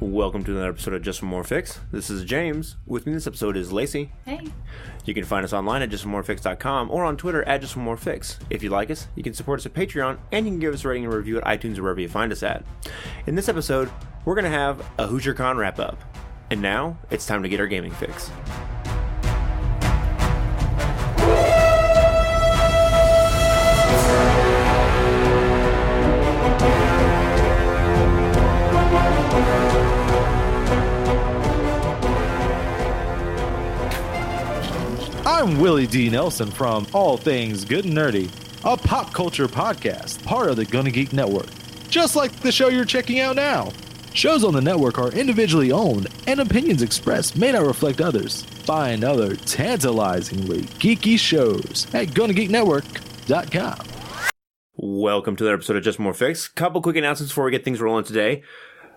Welcome to another episode of Just Some More Fix. This is James. With me in this episode is Lacey. Hey. You can find us online at justsomemorefix.com or on Twitter at justsomemorefix. If you like us, you can support us at Patreon, and you can give us a rating and review at iTunes or wherever you find us at. In this episode, we're going to have a HoosierCon wrap-up. And now, it's time to get our gaming fix. I'm Willie D. Nelson from All Things Good and Nerdy, a pop culture podcast, part of the Gonna Geek Network. Just like the show you're checking out now. Shows on the network are individually owned, and opinions expressed may not reflect others. Find other tantalizingly geeky shows at GonnaGeekNetwork.com. Welcome to another episode of Just More Fix. Couple quick announcements before we get things rolling today.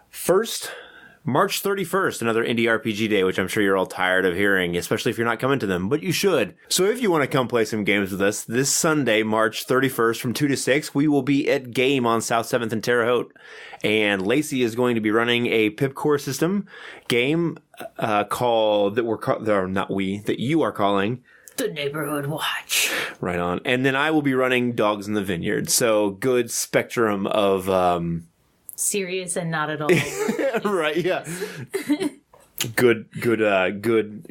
First, March 31st, another indie RPG day, which I'm sure you're all tired of hearing, especially if you're not coming to them, but you should. So if you want to come play some games with us, this Sunday, March 31st from 2 to 6, we will be at Game on South 7th and Terre Haute. And Lacey is going to be running a Pip-Core system game that you are calling The Neighborhood Watch. Right on. And then I will be running Dogs in the Vineyard. So good spectrum of serious and not at all. Right, yeah. Good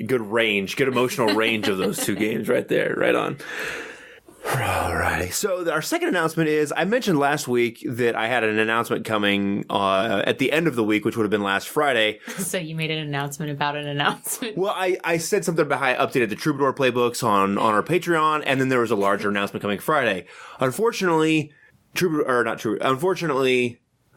range, good emotional range of those two games right there, right on. Alrighty, so our second announcement is, I mentioned last week that I had an announcement coming at the end of the week, which would have been last Friday. So you made an announcement about an announcement? Well, I said something about how I updated the Troubadour playbooks on our Patreon, and then there was a larger announcement coming Friday. Unfortunately,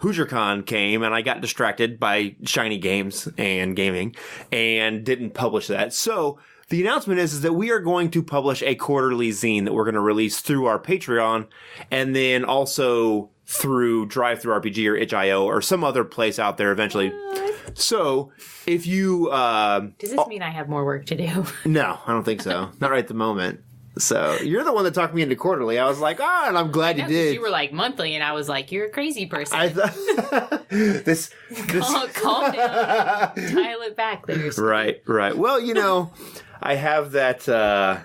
HoosierCon came, and I got distracted by shiny games and gaming, and didn't publish that. So the announcement is that we are going to publish a quarterly zine that we're going to release through our Patreon, and then also through DriveThruRPG or itch.io or some other place out there eventually. What? So if you... Does this mean I have more work to do? No, I don't think so. Not right at the moment. So you're the one that talked me into quarterly. I was like, and I'm glad you did. You were like monthly, and I was like, you're a crazy person. I thought this calm down, dial it back there. Right. Well, I have that. I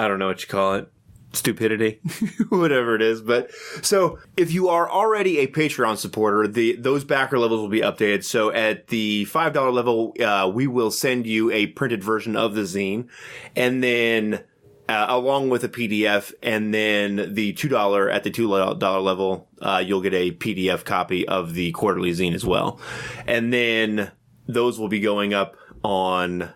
don't know what you call it. Stupidity, whatever it is. But so if you are already a Patreon supporter, those backer levels will be updated. So at the $5 level, we will send you a printed version of the zine, and then along with a PDF, and then the $2 at the $2 level, you'll get a PDF copy of the quarterly zine as well. And then those will be going up on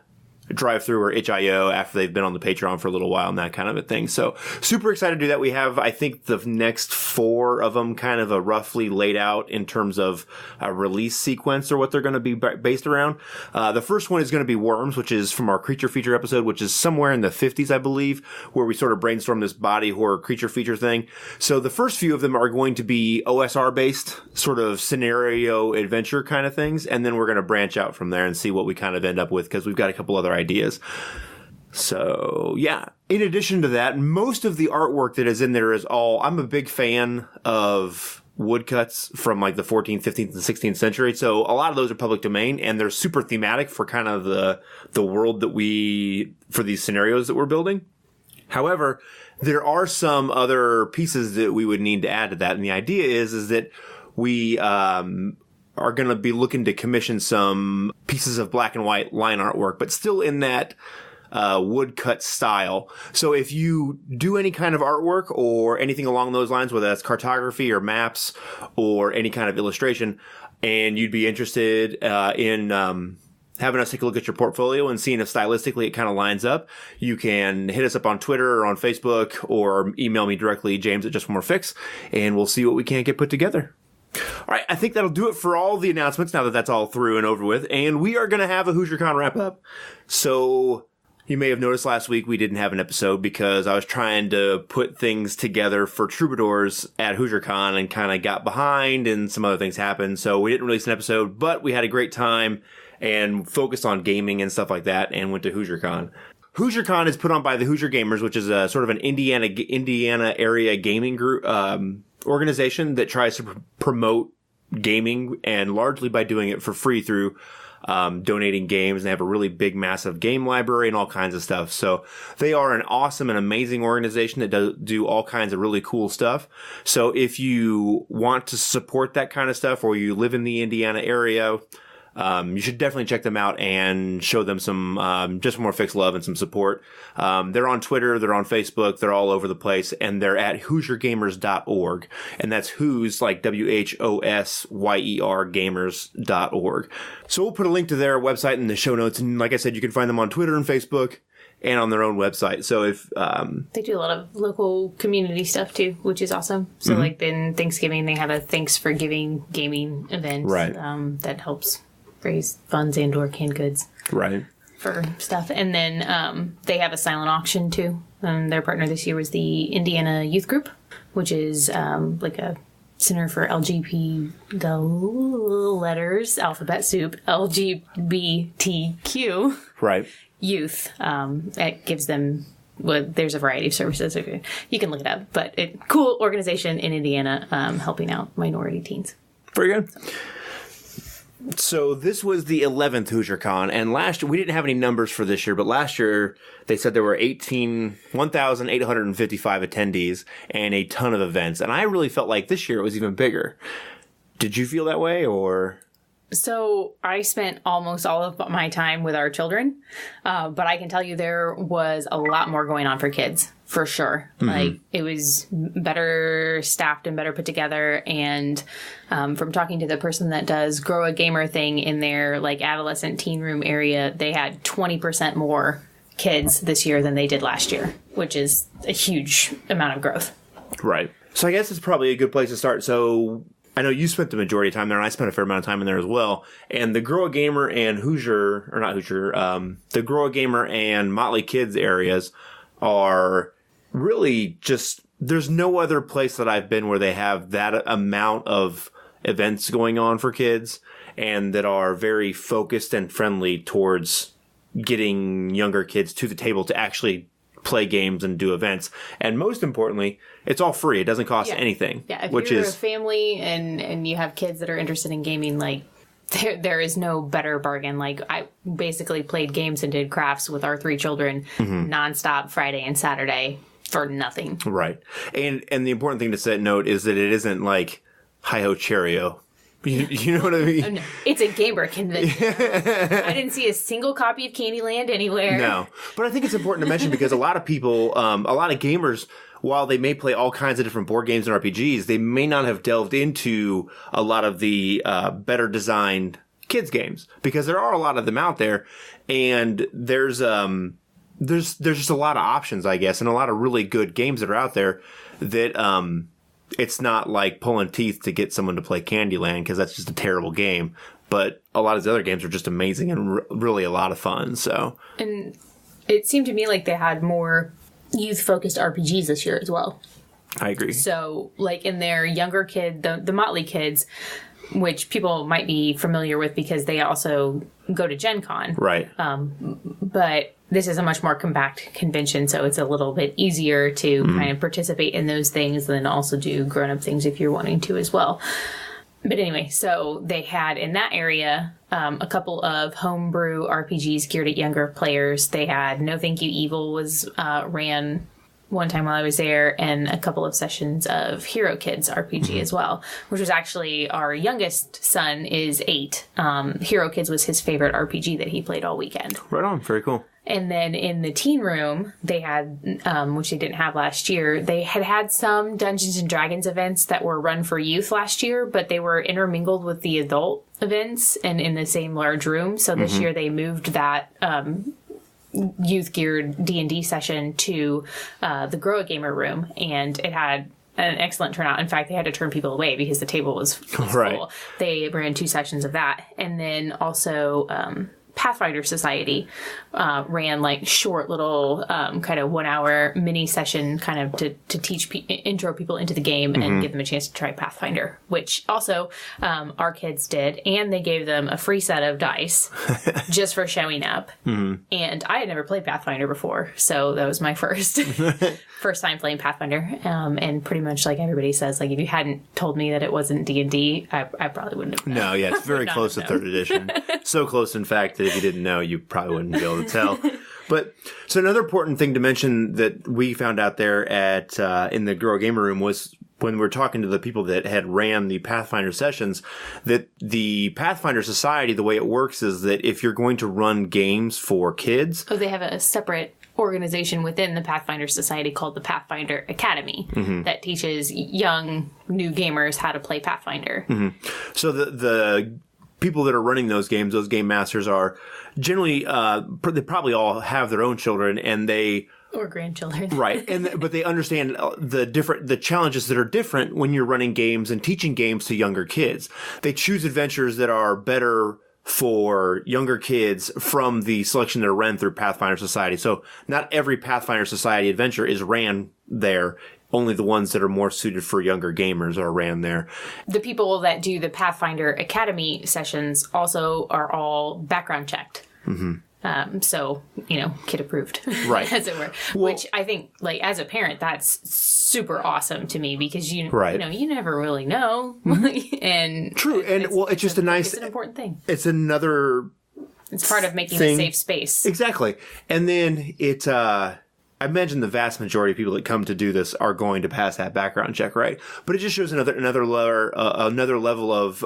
DriveThru or itch.io after they've been on the Patreon for a little while and that kind of a thing. So super excited to do that. We have, I think, the next 4 of them kind of roughly laid out in terms of a release sequence or what they're going to be based around. The first one is going to be Worms, which is from our creature feature episode, which is somewhere in the 50s, I believe, where we sort of brainstorm this body horror creature feature thing. So the first few of them are going to be OSR based sort of scenario adventure kind of things. And then we're going to branch out from there and see what we kind of end up with, because we've got a couple other ideas. So, yeah. In addition to that, most of the artwork that is in there is all... I'm a big fan of woodcuts from like the 14th, 15th, and 16th century. So a lot of those are public domain, and they're super thematic for kind of the world that for these scenarios that we're building. However, there are some other pieces that we would need to add to that. And the idea is that we are going to be looking to commission some pieces of black and white line artwork, but still in that woodcut style. So if you do any kind of artwork or anything along those lines, whether that's cartography or maps or any kind of illustration, and you'd be interested in having us take a look at your portfolio and seeing if stylistically it kind of lines up, you can hit us up on Twitter or on Facebook or email me directly, James at JustMoreFix, and we'll see what we can get put together. All right, I think that'll do it for all the announcements now that that's all through and over with. And we are going to have a HoosierCon wrap-up. So you may have noticed last week we didn't have an episode because I was trying to put things together for Troubadours at HoosierCon and kind of got behind and some other things happened. So we didn't release an episode, but we had a great time and focused on gaming and stuff like that and went to HoosierCon. HoosierCon is put on by the Hoosier Gamers, which is a sort of an Indiana area gaming group organization that tries to promote gaming, and largely by doing it for free through donating games. They have a really big, massive game library and all kinds of stuff. So they are an awesome and amazing organization that do all kinds of really cool stuff. So if you want to support that kind of stuff, or you live in the Indiana area, you should definitely check them out and show them some just more fixed love and some support. They're on Twitter, they're on Facebook, they're all over the place, and they're at HoosierGamers.org. And that's Who's, like WHOSYER gamers.org. So we'll put a link to their website in the show notes. And like I said, you can find them on Twitter and Facebook and on their own website. So if they do a lot of local community stuff too, which is awesome. So like then Thanksgiving, they have a Thanks for Giving gaming event, right, that helps raise funds and or canned goods, right, for stuff. And then they have a silent auction too. Their partner this year was the Indiana Youth Group, which is like a center for LGBT, the letters, alphabet soup, LGBTQ, right, youth. It gives them, well, there's a variety of services. You can look it up, but cool organization in Indiana, helping out minority teens. Very good. So this was the 11th HoosierCon, and last year, we didn't have any numbers for this year, but last year they said there were 1,855 attendees and a ton of events, and I really felt like this year it was even bigger. Did you feel that way, or? So I spent almost all of my time with our children, but I can tell you there was a lot more going on for kids, for sure. Mm-hmm. Like, it was better staffed and better put together. And from talking to the person that does Grow a Gamer thing in their like adolescent teen room area, they had 20% more kids this year than they did last year, which is a huge amount of growth. Right. So I guess it's probably a good place to start. So I know you spent the majority of time there, and I spent a fair amount of time in there as well. And the Grow a Gamer and the Grow a Gamer and Motley Kids areas are really just, there's no other place that I've been where they have that amount of events going on for kids and that are very focused and friendly towards getting younger kids to the table to actually play games and do events. And most importantly, it's all free. It doesn't cost anything. Yeah, if you're a family and you have kids that are interested in gaming, like there is no better bargain. Like, I basically played games and did crafts with our 3 children nonstop Friday and Saturday for nothing. Right. And the important thing to note is that it isn't like hi-ho Cheerio. You know what I mean? Oh, no. It's a gamer convention. I didn't see a single copy of Candyland anywhere. No. But I think it's important to mention because a lot of people, a lot of gamers, while they may play all kinds of different board games and RPGs, they may not have delved into a lot of the better designed kids games, because there are a lot of them out there, and there's just a lot of options, I guess, and a lot of really good games that are out there that it's not like pulling teeth to get someone to play Candyland, because that's just a terrible game. But a lot of the other games are just amazing and really a lot of fun. So, and it seemed to me like they had more youth-focused RPGs this year as well. I agree. So, like in their younger kid, the Motley Kids, which people might be familiar with because they also go to Gen Con. Right. But this is a much more compact convention, so it's a little bit easier to kind of participate in those things and then also do grown-up things if you're wanting to as well. But anyway, so they had in that area a couple of homebrew RPGs geared at younger players. They had No Thank You Evil was ran one time while I was there, and a couple of sessions of Hero Kids RPG as well, which was actually our youngest son is 8. Hero Kids was his favorite RPG that he played all weekend. Right on. Very cool. And then in the teen room, they had, which they didn't have last year, they had some Dungeons and Dragons events that were run for youth last year, but they were intermingled with the adult events and in the same large room. So this year they moved that youth-geared D&D session to the Grow a Gamer room, and it had an excellent turnout. In fact, they had to turn people away because the table was right. full. They ran 2 sessions of that. And then also Pathfinder Society ran like short little kind of 1 hour mini session kind of to teach intro people into the game and give them a chance to try Pathfinder, which also our kids did, and they gave them a free set of dice just for showing up. And I had never played Pathfinder before, so that was my first time playing Pathfinder. And pretty much like everybody says, like if you hadn't told me that it wasn't D&D, I probably wouldn't have known. No, yeah, it's very close to 3rd edition. So close, in fact, that if you didn't know, you probably wouldn't be able to tell. But so another important thing to mention that we found out there at in the Grow Gamer Room was when we were talking to the people that had ran the Pathfinder sessions, that the Pathfinder Society, the way it works is that if you're going to run games for kids... Oh, they have a separate organization within the Pathfinder Society called the Pathfinder Academy that teaches young new gamers how to play Pathfinder. So the people that are running those games, those game masters, are generally they probably all have their own children, and they or grandchildren, right? But they understand the challenges that are different when you're running games and teaching games to younger kids. They choose adventures that are better for younger kids from the selection that are ran through Pathfinder Society. So not every Pathfinder Society adventure is ran there. Only the ones that are more suited for younger gamers are ran there. The people that do the Pathfinder Academy sessions also are all background checked. So, kid approved, right, as it were. Well, which I think, like, as a parent, that's super awesome to me because you never really know. And true, and it's just it's an important thing. It's another. It's part of making a safe space. Exactly, and then I imagine the vast majority of people that come to do this are going to pass that background check, right? But it just shows another level of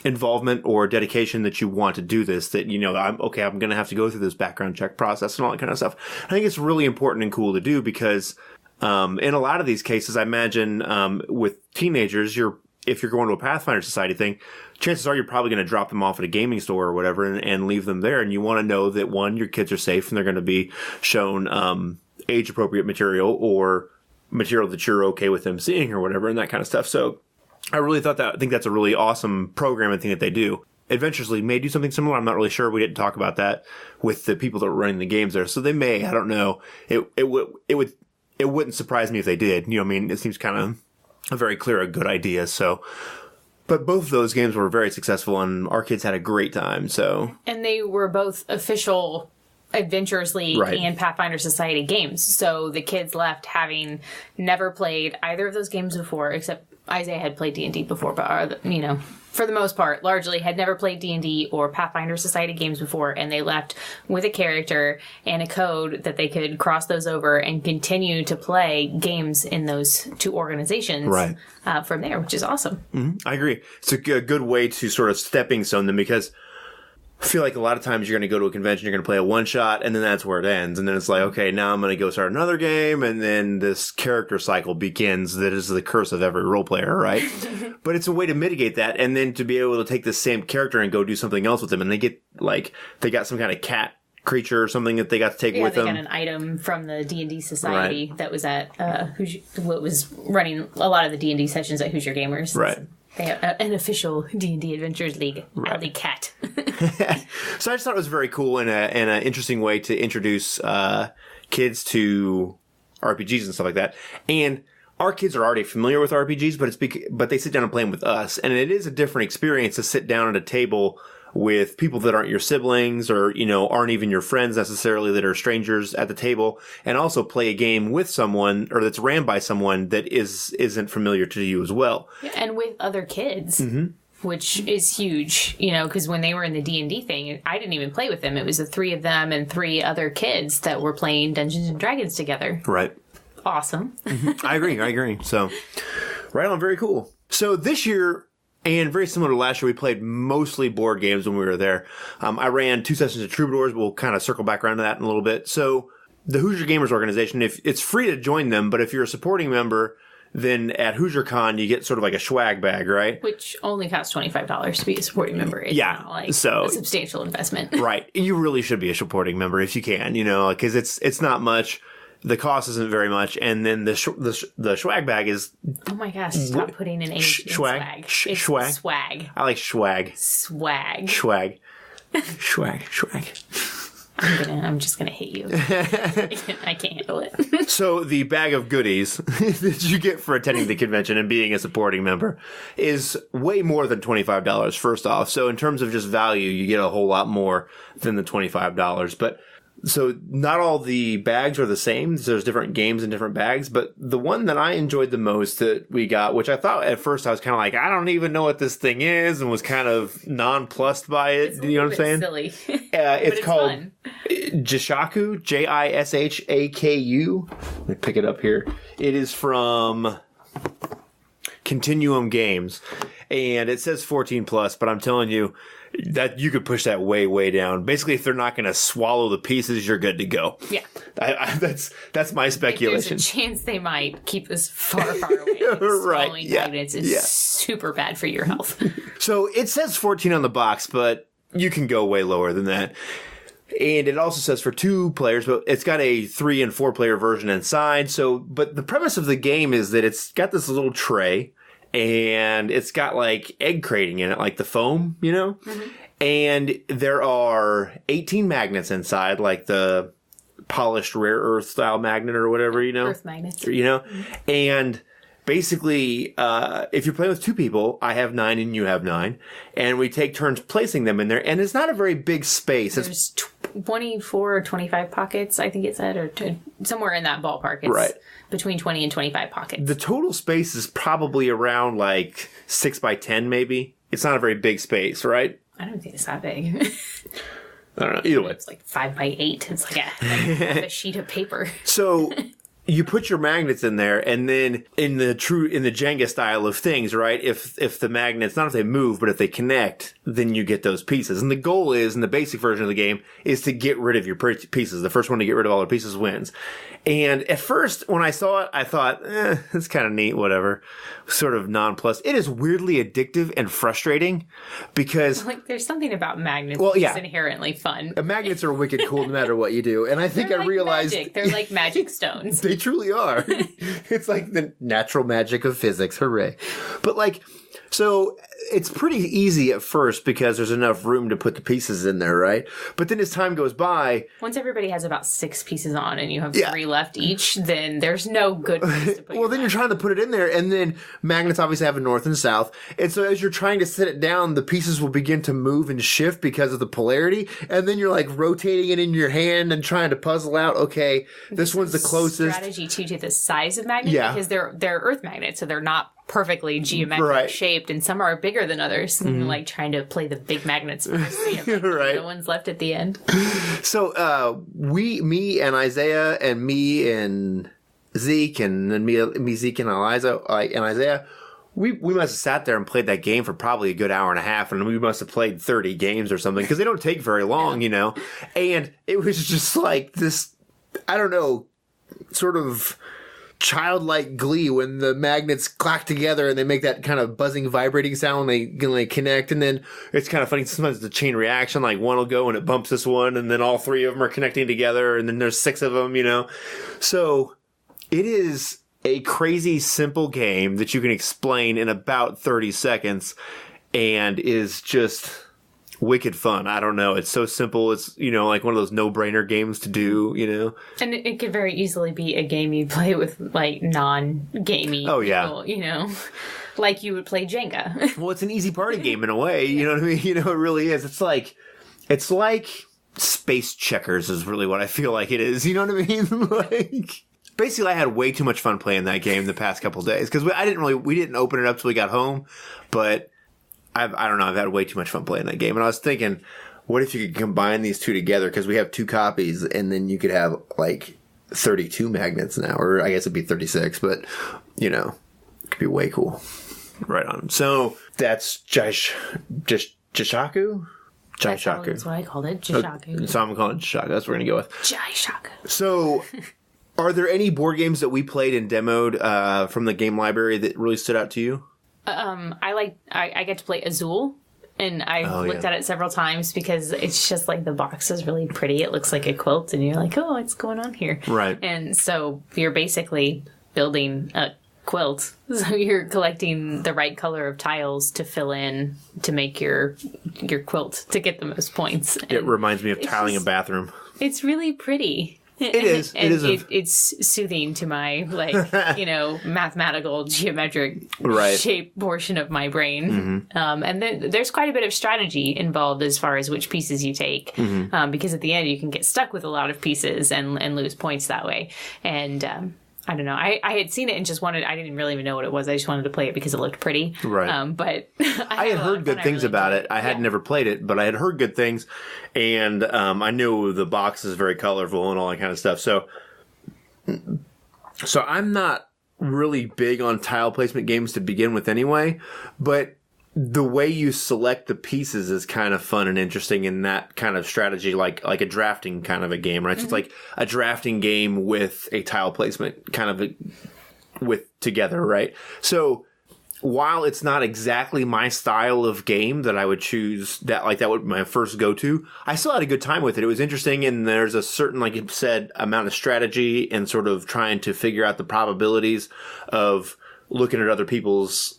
involvement or dedication that you want to do this. That I'm going to have to go through this background check process and all that kind of stuff. I think it's really important and cool to do because in a lot of these cases, I imagine with teenagers, if you're going to a Pathfinder Society thing, chances are you're probably going to drop them off at a gaming store or whatever and leave them there. And you want to know that, one, your kids are safe and they're going to be shown age-appropriate material or material that you're okay with them seeing or whatever and that kind of stuff. So I really think that's a really awesome program and thing that they do. Adventures League may do something similar. I'm not really sure. We didn't talk about that with the people that were running the games there. So they may. I don't know. It wouldn't surprise me if they did. It seems kind of a good idea. So, but both of those games were very successful, and our kids had a great time. So, and they were both official Adventures League and Pathfinder Society games. So the kids left having never played either of those games before, except Isaiah had played D&D before, but for the most part, largely had never played D&D or Pathfinder Society games before, and they left with a character and a code that they could cross those over and continue to play games in those two organizations from there, which is awesome. I agree. It's a good way to sort of stepping stone them because I feel like a lot of times you're going to go to a convention, you're going to play a one-shot, and then that's where it ends. And then it's like, okay, now I'm going to go start another game, and then this character cycle begins that is the curse of every role player, right? But it's a way to mitigate that, and then to be able to take the same character and go do something else with them. And they got some kind of cat creature or something that they got to take with them. Yeah, they got an item from the D&D Society that was at what was running a lot of the D&D sessions at Hoosier Gamers. Right. They have an official D&D Adventures League, Alley Cat. So I just thought it was very cool and an interesting way to introduce kids to RPGs and stuff like that. And our kids are already familiar with RPGs, but they sit down and play them with us. And it is a different experience to sit down at a table with people that aren't your siblings or, aren't even your friends necessarily, that are strangers at the table, and also play a game with someone or that's ran by someone that isn't familiar to you as well. And with other kids, which is huge, because when they were in the D&D thing, I didn't even play with them. It was the three of them and three other kids that were playing Dungeons and Dragons together. Right. Awesome. I agree. So, right on. Very cool. So this year, and very similar to last year, we played mostly board games when we were there. I ran 2 sessions of Troubadours. We'll kind of circle back around to that in a little bit. So the Hoosier Gamers organization, if it's free to join them, but if you're a supporting member, then at HoosierCon, you get sort of like a swag bag, right? Which only costs $25 to be a supporting member. It's not like a substantial investment. Right. You really should be a supporting member if you can, because it's not much. The cost isn't very much, and then the swag bag is... Oh my gosh, stop putting an H in swag. It's swag. I like swag. Swag. Swag. Swag. I'm just gonna hit you. I can't handle it. So the bag of goodies that you get for attending the convention and being a supporting member is way more than $25, first off. So in terms of just value, you get a whole lot more than the $25. But so not all the bags are the same. There's different games in different bags. But the one that I enjoyed the most that we got, which I thought at first I was kind of like, I don't even know what this thing is, and was kind of nonplussed by it. You know what I'm saying? Silly. It's called fun. Jishaku, Jishaku. Let me pick it up here. It is from Continuum Games, and it says 14 plus, but I'm telling you that you could push that way down. Basically, if they're not going to swallow the pieces, you're good to go. Yeah. That's my speculation. There's a chance they might keep us far away. Right. Swallowing magnets is super bad for your health. So it says 14 on the box, but you can go way lower than that. And it also says for 2 players, but it's got a 3 and 4 player version inside. So, but the premise of the game is that it's got this little tray, and it's got like egg crating in it, like the foam, you know? Mm-hmm. And there are 18 magnets inside, like the polished rare earth style magnet or whatever, you know? Earth magnets. You know? Mm-hmm. And basically, if you're playing with 2 people, I have 9 and you have 9, and we take turns placing them in there, and it's not a very big space. There's 24 or 25 pockets, I think it said, or somewhere in that ballpark. It's right. Between 20 and 25 pockets. The total space is probably around like 6 by 10, maybe. It's not a very big space, right? I don't think it's that big. I don't know. Either way. It's like 5 by 8. It's like a sheet of paper. So you put your magnets in there, and then in the Jenga style of things, right? If the magnets, not if they move, but if they connect, then you get those pieces. And the goal is, in the basic version of the game, is to get rid of your pieces. The first one to get rid of all the pieces wins. And at first, when I saw it, I thought, it's kind of neat, whatever. Sort of nonplussed. It is weirdly addictive and frustrating because... Like, there's something about magnets that's inherently fun. Magnets are wicked cool no matter what you do. And I think They're I realized... Magic. They're like magic stones. They truly are. It's like the natural magic of physics. Hooray. But like, so it's pretty easy at first because there's enough room to put the pieces in there, right? But then as time goes by... Once everybody has about 6 pieces on and you have 3 left each, then there's no good place to put well, then you're trying to put it in there, and then magnets obviously have a north and south. And so as you're trying to set it down, the pieces will begin to move and shift because of the polarity. And then you're like rotating it in your hand and trying to puzzle out, okay, this one's the closest. Strategy too to the size of magnets because they're earth magnets, so they're not perfectly geometric shaped, and some are bigger than others. And you're like trying to play the big magnets first, the ones left at the end. So me and Isaiah and me and Zeke and then me Zeke and Eliza and Isaiah, we must have sat there and played that game for probably a good hour and a half, and we must have played 30 games or something because they don't take very long, you know. And it was just like this, I don't know, sort of childlike glee when the magnets clack together and they make that kind of buzzing, vibrating sound when they connect. And then it's kind of funny. Sometimes the chain reaction, like one will go and it bumps this one, and then all 3 of them are connecting together, and then there's 6 of them, you know. So it is a crazy simple game that you can explain in about 30 seconds and is just wicked fun. I don't know. It's so simple. It's, you know, like one of those no-brainer games to do, you know? And it could very easily be a game you play with, like, non-gamey people, you know? Like you would play Jenga. Well, it's an easy party game in a way, you know what I mean? You know, it really is. It's like space checkers is really what I feel like it is. You know what I mean? Like... Basically, I had way too much fun playing that game the past couple of days because we didn't open it up till we got home, but I don't know, I've had way too much fun playing that game. And I was thinking, what if you could combine these 2 together? Because we have 2 copies, and then you could have like 32 magnets now, or I guess it'd be 36, but you know, it could be way cool. Right on. So that's Jishaku. That's what I called it. Jishaku. So I'm calling it Jishaku. That's what we're gonna go with. Jishaku. So. Are there any board games that we played and demoed from the game library that really stood out to you? I get to play Azul, and I've looked at it several times because it's just like the box is really pretty. It looks like a quilt, and you're like, oh, what's going on here? Right. And so you're basically building a quilt. So you're collecting the right color of tiles to fill in to make your quilt to get the most points. It reminds me of tiling a bathroom. It's really pretty. It is. It's soothing to my, mathematical, geometric shape portion of my brain. Mm-hmm. And then there's quite a bit of strategy involved as far as which pieces you take. Mm-hmm. Because at the end, you can get stuck with a lot of pieces and lose points that way. And I don't know. I had seen it and I didn't really even know what it was. I just wanted to play it because it looked pretty. Right. But I had heard good things about it. I had never played it, but I had heard good things. And I knew the box is very colorful and all that kind of stuff. So I'm not really big on tile placement games to begin with anyway. But the way you select the pieces is kind of fun and interesting in that kind of strategy, like a drafting kind of a game, right? Mm-hmm. So it's like a drafting game with a tile placement kind of with together, right? So while it's not exactly my style of game that I would choose, that would be my first go-to, I still had a good time with it. It was interesting, and there's a certain, like you said, amount of strategy and sort of trying to figure out the probabilities of looking at other people's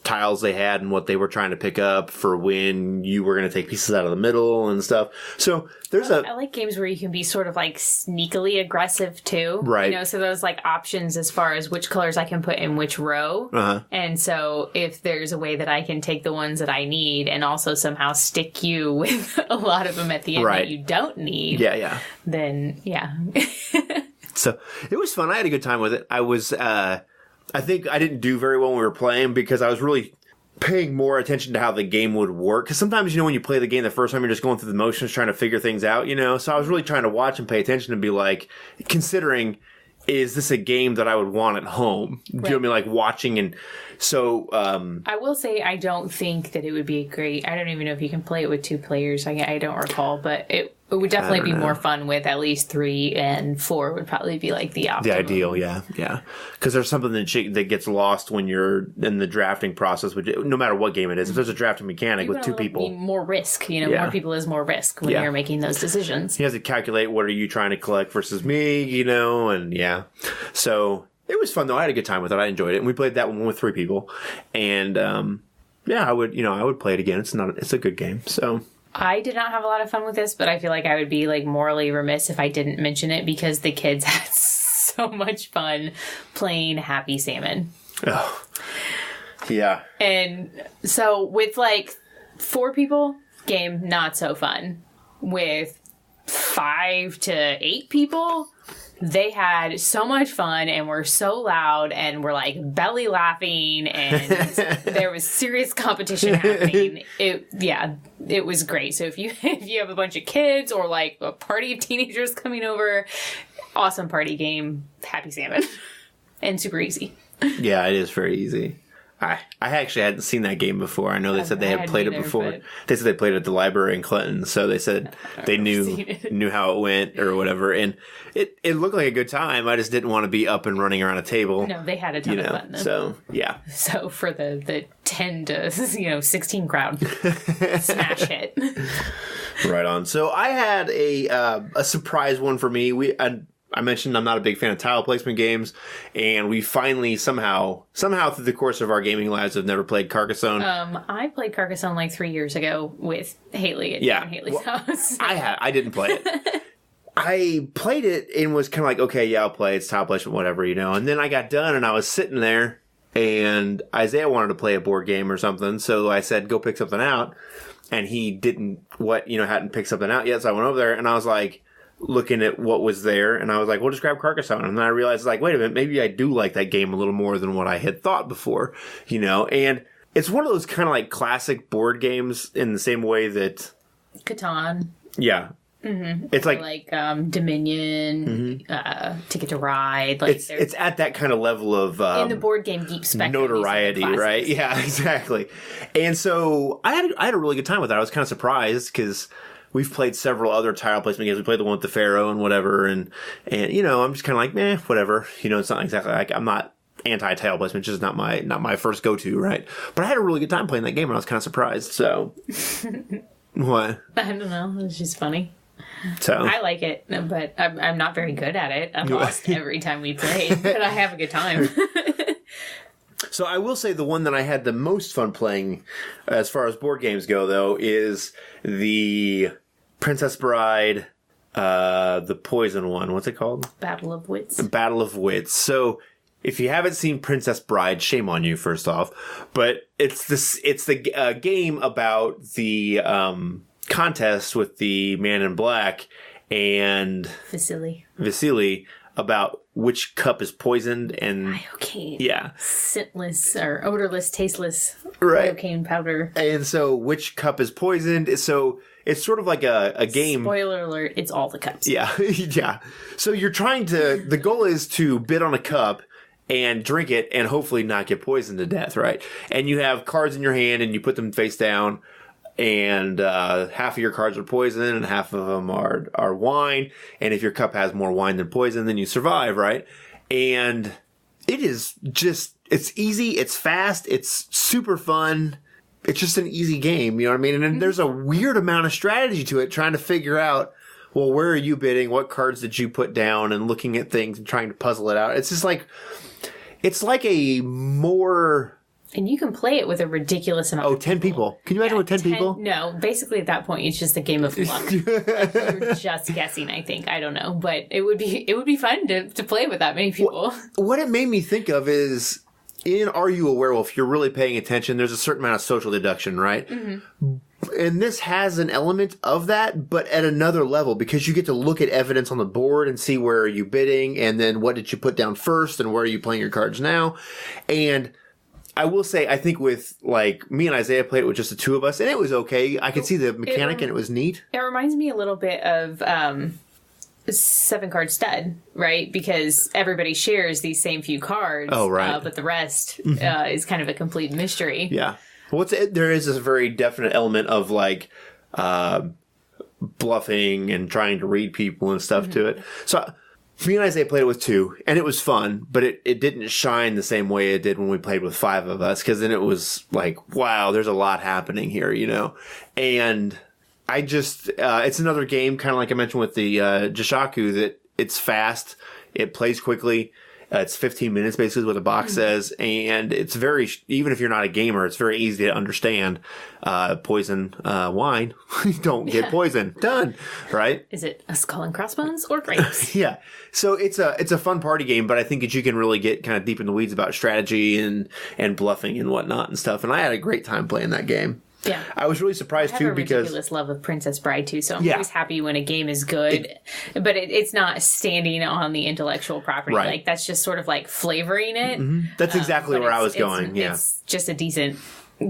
tiles they had and what they were trying to pick up for when you were going to take pieces out of the middle and stuff. So I like games where you can be sort of like sneakily aggressive too. Right. So those like options as far as which colors I can put in which row. Uh-huh. And so if there's a way that I can take the ones that I need and also somehow stick you with a lot of them at the end that you don't need. Yeah. Then, yeah. So it was fun. I had a good time with it. I think I didn't do very well when we were playing because I was really paying more attention to how the game would work. Because sometimes, when you play the game the first time, you're just going through the motions trying to figure things out, So I was really trying to watch and pay attention and be like, considering, is this a game that I would want at home? Do you know what I mean? Like watching and so... I will say I don't think that it would be great. I don't even know if you can play it with 2 players. I don't recall, but it would definitely be more fun with at least 3, and 4 would probably be like the optimum. The ideal, yeah. Because there's something that gets lost when you're in the drafting process, no matter what game it is. If there's a drafting mechanic with 2 people... More risk, more people is more risk when you're making those decisions. You have to calculate what are you trying to collect versus me, and So it was fun, though. I had a good time with it. I enjoyed it. And we played that one with 3 people. And, I would play it again. It's a good game, so... I did not have a lot of fun with this, but I feel like I would be like morally remiss if I didn't mention it because the kids had so much fun playing Happy Salmon. Oh, yeah. And so with like 4 people, game not so fun. With 5 to 8 people, they had so much fun and were so loud and were like belly laughing and there was serious competition happening. It was great. So if you have a bunch of kids or like a party of teenagers coming over, awesome party game, Happy Salmon. And super easy. Yeah, it is very easy. I actually hadn't seen that game before. I know they said they had played it before. They said they played it at the library in Clinton, so they said they knew how it went or whatever. And it looked like a good time. I just didn't want to be up and running around a table. No, they had a ton of fun. So, yeah. So for the 10 to 16 crowd, smash hit. Right on. So I had a surprise one for me. I mentioned I'm not a big fan of tile placement games, and we finally somehow through the course of our gaming lives have never played Carcassonne. I played Carcassonne like 3 years ago with Haley at Haley's house. I didn't play it. I played it and was kind of like, okay, yeah, I'll play. It's tile placement, whatever, And then I got done and I was sitting there, and Isaiah wanted to play a board game or something, so I said, go pick something out, and he hadn't picked something out yet, so I went over there and I was like, looking at what was there, and I was like, well, just grab Carcassonne. And then I realized, like, wait a minute, maybe I do like that game a little more than what I had thought before, And it's one of those kind of like classic board games in the same way that... Catan. Yeah. Mm-hmm. It's like Dominion, Ticket to Ride. Like it's at that kind of level of... in the board game geek spectrum. Notoriety, right? Yeah, exactly. And so I had a really good time with that. I was kind of surprised because... We've played several other tile placement games. We played the one with the Pharaoh and whatever, and I'm just kind of like, whatever. It's not exactly like I'm not anti-tile placement. It's just not my first go-to, right? But I had a really good time playing that game, and I was kind of surprised. So, what? I don't know. It was just funny. So I like it, but I'm not very good at it. I've lost every time we played, but I have a good time. So I will say the one that I had the most fun playing, as far as board games go, though, is the Princess Bride, the Poison one. What's it called? Battle of Wits. The Battle of Wits. So if you haven't seen Princess Bride, shame on you, first off. But it's the game about the contest with the Man in Black and Vasily about which cup is poisoned and iocane. Yeah. Scentless or odorless, tasteless iocane powder. And so which cup is poisoned? So it's sort of like a game. Spoiler alert, it's all the cups. Yeah. Yeah. So you're the goal is to bid on a cup and drink it and hopefully not get poisoned to death, right? And you have cards in your hand and you put them face down. And half of your cards are poison and half of them are wine. And if your cup has more wine than poison, then you survive, right? And it is it's easy, it's fast, it's super fun. It's just an easy game, you know what I mean? And then there's a weird amount of strategy to it, trying to figure out, well, where are you bidding? What cards did you put down? And looking at things and trying to puzzle it out. It's just it's like a more... And you can play it with a ridiculous amount of 10 people. Can you imagine with 10 people? No, basically at that point it's just a game of luck. You're just guessing, I think. I don't know. But it would be fun to play with that many people. What it made me think of is, in Are You a Werewolf, if you're really paying attention, there's a certain amount of social deduction, right? Mm-hmm. And this has an element of that, but at another level, because you get to look at evidence on the board and see where are you bidding, and then what did you put down first, and where are you playing your cards now. And I will say, I think with, me and Isaiah played it with just the two of us, and it was okay. I could see the mechanic, and it was neat. It reminds me a little bit of 7-card stud, right? Because everybody shares these same few cards. Oh, right. But the rest is kind of a complete mystery. Yeah. Well, there is this very definite element of, bluffing and trying to read people and stuff to it. So... Me and Isaiah played it with 2, and it was fun, but it didn't shine the same way it did when we played with 5 of us, because then it was wow, there's a lot happening here, you know? And I just, it's another game, kind of like I mentioned with the Jishaku, that it's fast, it plays quickly, it's 15 minutes basically what the box says, and it's very, even if you're not a gamer, it's very easy to understand. Poison, wine, don't get poisoned. Done. Right? Is it a skull and crossbones or grapes? Yeah. So it's a fun party game, but I think that you can really get kind of deep in the weeds about strategy and bluffing and whatnot and stuff. And I had a great time playing that game. Yeah. I was really surprised too because I have a ridiculous love of Princess Bride too, so I'm always happy when a game is good, but it's not standing on the intellectual property. Right. That's just sort of flavoring it. Mm-hmm. That's exactly where I was going. It's just a decent,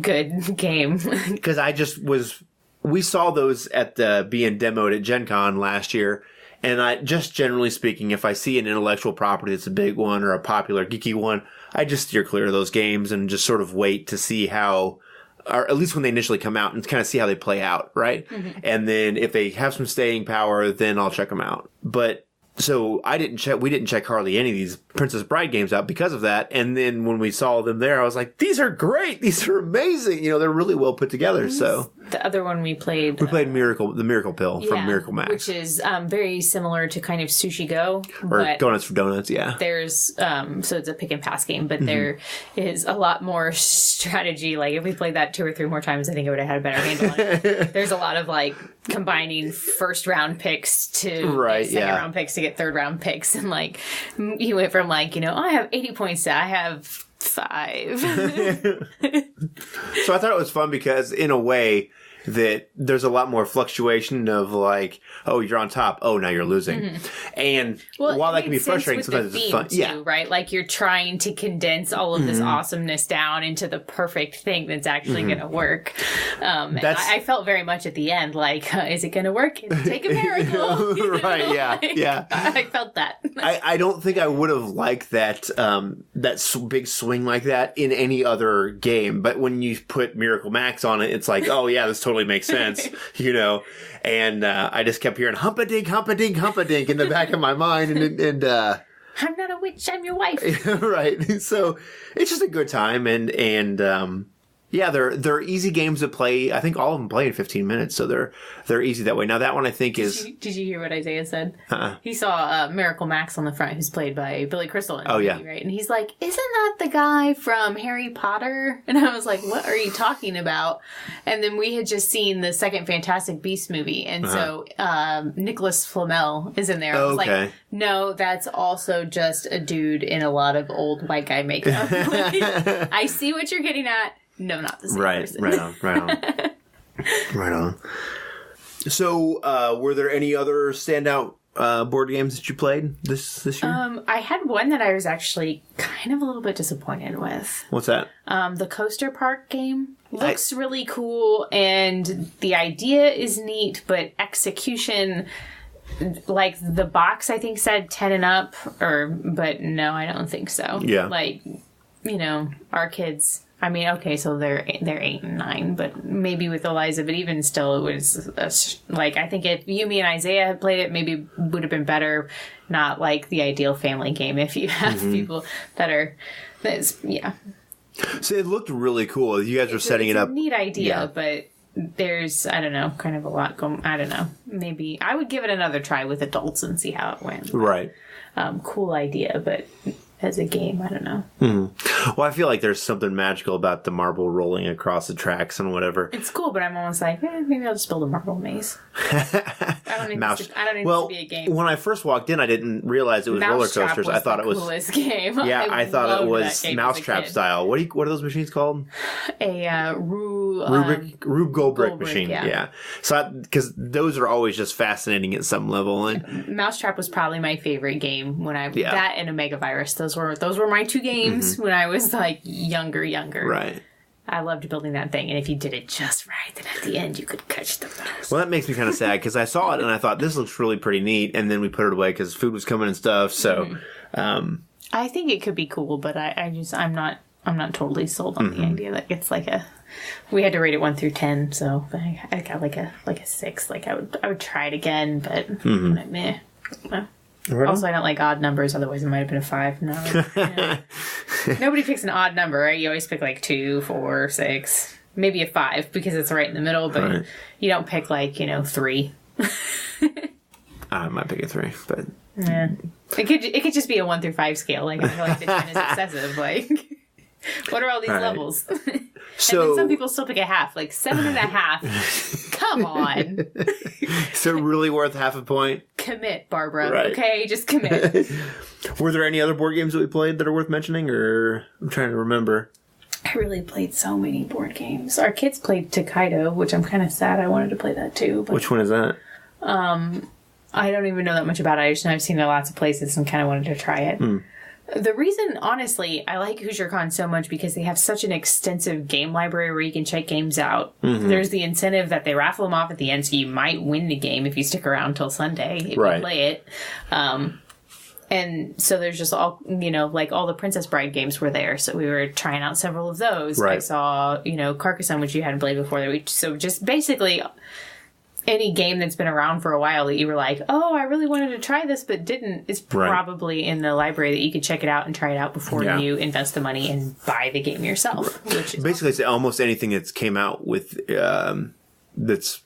good game. Because we saw those being demoed at Gen Con last year. And I just generally speaking, if I see an intellectual property that's a big one or a popular geeky one, I just steer clear of those games and just sort of wait to see how, or at least when they initially come out, and kind of see how they play out, right? Mm-hmm. And then if they have some staying power, then I'll check them out. But so we didn't check hardly any of these Princess Bride games out because of that. And then when we saw them there, I was like, these are great. These are amazing. You know, they're really well put together. So the other one we played the Miracle Pill from Miracle Max, which is very similar to kind of Sushi Go or Donuts for Donuts. Yeah, there's so it's a pick and pass game, but there is a lot more strategy. If we played that 2 or 3 more times, I think I would have had a better handle on it. There's a lot of combining first round picks to second round picks to get third round picks, and you went from I have 80 points to I have 5. So I thought it was fun because in a way that there's a lot more fluctuation of oh, you're on top. Oh, now you're losing. Mm-hmm. And while that can be frustrating, sometimes it's fun. Too, right? You're trying to condense all of this awesomeness down into the perfect thing that's actually going to work. I felt very much at the end is it going to work? Take a miracle. Right, yeah, yeah. I felt that. I don't think I would have liked that big swing like that in any other game. But when you put Miracle Max on it, it's oh, yeah, this totally makes sense, you know. And I just kept hearing humpa-dink, humpa-dink, humpa-dink in the back of my mind. And I'm not a witch, I'm your wife. Right. So it's just a good time. And Yeah, they're easy games to play. I think all of them play in 15 minutes, so they're easy that way. Now that one I think is. Did you hear what Isaiah said? He saw Miracle Max on the front, who's played by Billy Crystal. In the movie, right? And he's like, "Isn't that the guy from Harry Potter?" And I was like, "What are you talking about?" And then we had just seen the second Fantastic Beasts movie, and so Nicholas Flamel is in there. I was like, "No, that's also just a dude in a lot of old white guy makeup." Like, I see what you're getting at. No, not the same person. Right on. So, were there any other standout board games that you played this year? I had one that I was actually kind of a little bit disappointed with. What's that? The Coaster Park game looks really cool, and the idea is neat, but execution, like the box, I think said 10 and up, but no, I don't think so. Yeah. Like, our kids. I mean, okay, so they're 8 and 9, but maybe with Eliza, but even still, it was I think if you, me, and Isaiah had played it, maybe it would have been better. Not like the ideal family game if you have people yeah. So it looked really cool. You guys were setting it up. It's a neat idea, but there's, I don't know, kind of a lot going. I don't know. Maybe I would give it another try with adults and see how it went. Right. Cool idea, but as a game, I don't know. Mm-hmm. Well, I feel like there's something magical about the marble rolling across the tracks and whatever. It's cool, but I'm almost like, maybe I'll just build a marble maze. I don't need this to be a game. When I first walked in, I didn't realize it was roller coasters. I thought it was the coolest game. Yeah, I thought it was Mousetrap style. What are those machines called? A Rube Goldberg machine. Yeah. So because those are always just fascinating at some level. And Mousetrap was probably my favorite game when that and Omega Virus. Those were my two games when I was like younger. Right. I loved building that thing, and if you did it just right, then at the end you could catch the mouse. Well, that makes me kind of sad because I saw it and I thought this looks really pretty neat, and then we put it away because food was coming and stuff. So, I think it could be cool, but I'm not totally sold on the idea that it's like we had to rate it 1 through 10, so I got like a 6. Like I would try it again, but meh. Right. Also, I don't like odd numbers. Otherwise, it might have been a 5. No, nobody picks an odd number, right? You always pick like 2, 4, 6, maybe a 5 because it's right in the middle. But you don't pick 3. I might pick a 3, but yeah, it could just be a 1 through 5 scale. Like I feel like the 10 is excessive. Like, what are all these levels? So, and then some people still pick a half, like 7.5. Come on. Is it really worth half a point? Commit, Barbara. Right. Okay, just commit. Were there any other board games that we played that are worth mentioning, or I'm trying to remember? I really played so many board games. Our kids played Takedo, which I'm kind of sad. I wanted to play that too. But, which one is that? I don't even know that much about it. I just know I've seen it lots of places and kind of wanted to try it. The reason, honestly, I like Hoosier Con so much because they have such an extensive game library where you can check games out. There's the incentive that they raffle them off at the end, so you might win the game if you stick around till Sunday if you play it. And so there's just all, like all the Princess Bride games were there, so we were trying out several of those. I saw, Carcassonne, which you hadn't played before. So just basically any game that's been around for a while that you were like, oh, I really wanted to try this but didn't, is probably in the library that you could check it out and try it out before you invest the money and buy the game yourself. Which is basically, it's almost anything that's came out with that's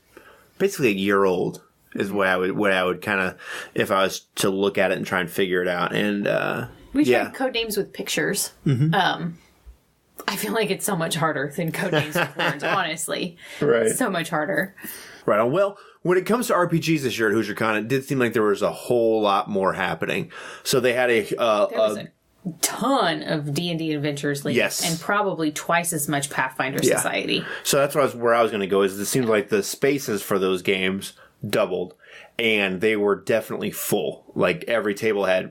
basically a year old is what I would kind of, if I was to look at it and try and figure it out. And we tried Codenames with pictures. I feel like it's so much harder than Codenames with words, honestly. Right. So much harder. Right on. Well, when it comes to RPGs this year at Hoosier Con, it did seem like there was a whole lot more happening. So they had there was a ton of D&D Adventures League, and probably twice as much Pathfinder Society. So that's where I was going to go. Is it seems like the spaces for those games doubled, and they were definitely full. Like every table had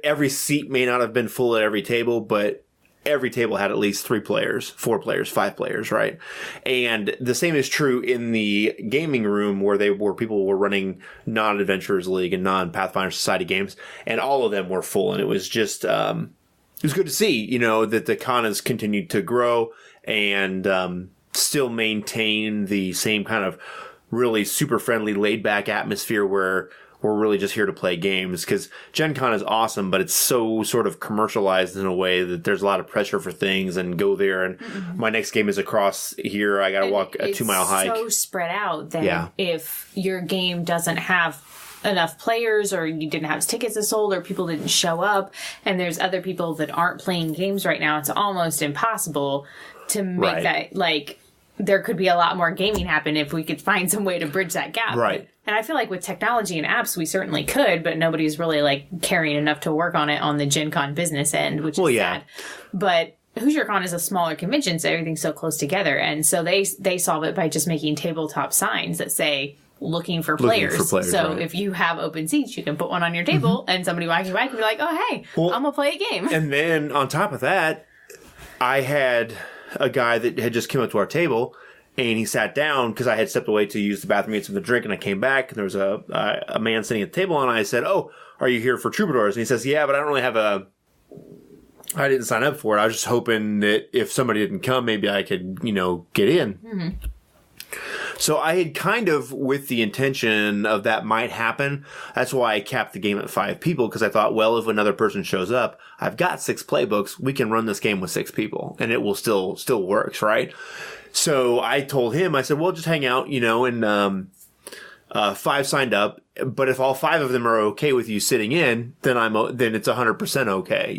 every seat may not have been full at every table, but every table had at least 3 players, 4 players, 5 players, right? And the same is true in the gaming room where people were running non-Adventurers League and non-Pathfinder Society games, and all of them were full. And it was just, it was good to see, that the con has continued to grow and still maintain the same kind of really super friendly, laid back atmosphere where we're really just here to play games, because Gen Con is awesome, but it's so sort of commercialized in a way that there's a lot of pressure for things and go there. And my next game is across here. I got to walk a 2-mile hike. It's so spread out that if your game doesn't have enough players, or you didn't have tickets sold, or people didn't show up, and there's other people that aren't playing games right now, it's almost impossible to make that, like, there could be a lot more gaming happen if we could find some way to bridge that gap. Right. And I feel like with technology and apps, we certainly could, but nobody's really, like, caring enough to work on it on the Gen Con business end, which is sad. But HoosierCon is a smaller convention, so everything's so close together. And so they solve it by just making tabletop signs that say, looking for players. So if you have open seats, you can put one on your table, and somebody walking by can be like, oh, hey, I'm going to play a game. And then on top of that, I had a guy that had just come up to our table, and he sat down because I had stepped away to use the bathroom, get something to drink, and I came back, and there was a man sitting at the table, and I said, oh, are you here for Troubadours? And he says, yeah, but I don't really have I didn't sign up for it. I was just hoping that if somebody didn't come, maybe I could, get in. So I had kind of, with the intention of that might happen, that's why I capped the game at 5 people, because I thought, well, if another person shows up, I've got 6 playbooks, we can run this game with 6 people, and it will still works, right? So I told him, I said, well, just hang out, and 5 signed up, but if all 5 of them are okay with you sitting in, then it's 100% okay,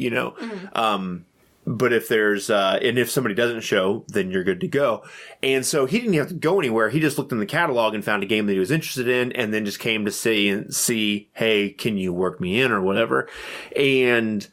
But if there's, and if somebody doesn't show, then you're good to go. And so he didn't have to go anywhere. He just looked in the catalog and found a game that he was interested in, and then just came to see, hey, can you work me in or whatever? And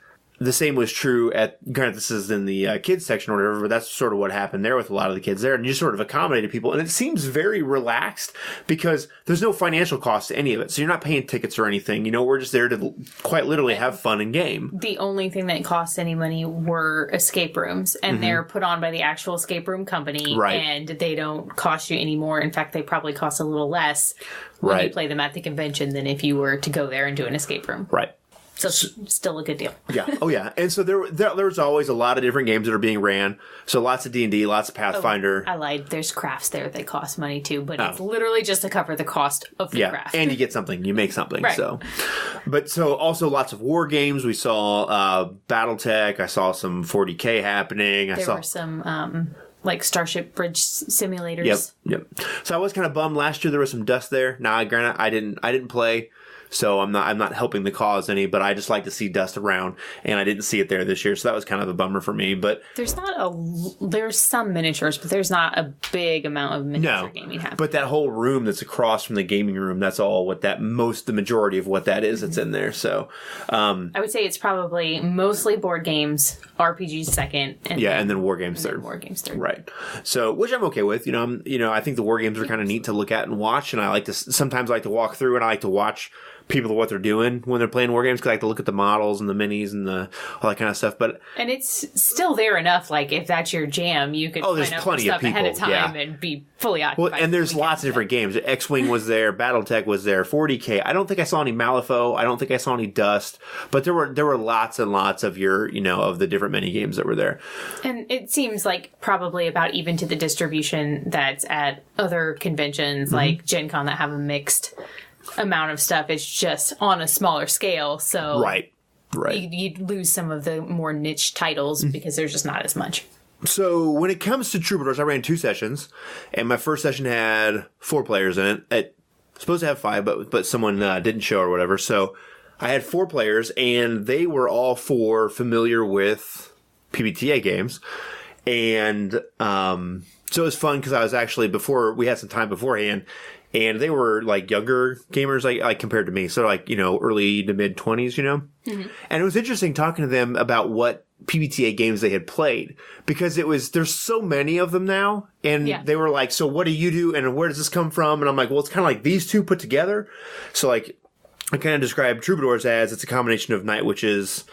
the same was true granted, this is in the kids section or whatever, but that's sort of what happened there with a lot of the kids there. And you sort of accommodated people. And it seems very relaxed because there's no financial cost to any of it. So you're not paying tickets or anything. We're just there to quite literally have fun and game. The only thing that cost any money were escape rooms. And they're put on by the actual escape room company. Right. And they don't cost you any more. In fact, they probably cost a little less when you play them at the convention than if you were to go there and do an escape room. Right. So it's still a good deal. Yeah. Oh, yeah. And so there's always a lot of different games that are being ran. So lots of D&D, lots of Pathfinder. I lied. There's crafts there that cost money too, but it's literally just to cover the cost of the craft. And you get something. You make something. Right. So also lots of war games. We saw BattleTech. I saw some 40K happening. There were some like Starship Bridge simulators. Yep. So I was kind of bummed. Last year there was some dust there. Now, granted, I didn't play. So I'm not helping the cause any, but I just like to see dust around, and I didn't see it there this year, so that was kind of a bummer for me. But there's some miniatures, but there's not a big amount of miniature gaming happening. But that whole room that's across from the gaming room, that's all what the majority of what that is that's in there. So I would say it's probably mostly board games, RPGs second, and then war games third. Right. So which I'm okay with. I think the war games are kind of neat to look at and watch, and I like to sometimes walk through and I like to watch people what they're doing when they're playing war games, because I like to look at the models and the minis and all that kind of stuff. And it's still there enough. Like if that's your jam, you could there's plenty of people ahead of time and be fully occupied. Well, and there's lots of different games. X-Wing was there, BattleTech was there, 40K. I don't think I saw any Malifaux. I don't think I saw any Dust. But there were lots and lots of of the different mini games that were there. And it seems like probably about even to the distribution that's at other conventions like Gen Con that have a mixed amount of stuff. It's just on a smaller scale, so right. You'd lose some of the more niche titles because there's just not as much. So when it comes to Troubadours, I ran 2 sessions, and my first session had 4 players in it. It was supposed to have 5, but someone didn't show or whatever. So I had 4 players, and they were all 4 familiar with PBTA games, and so it was fun because I was actually we had some time beforehand. And they were like younger gamers, like compared to me. So early to mid 20s, And it was interesting talking to them about what PBTA games they had played, because there's so many of them now. And they were like, so what do you do? And where does this come from? And I'm like, well, it's kind of like these 2 put together. So I kind of described Troubadours as it's a combination of Night Witches,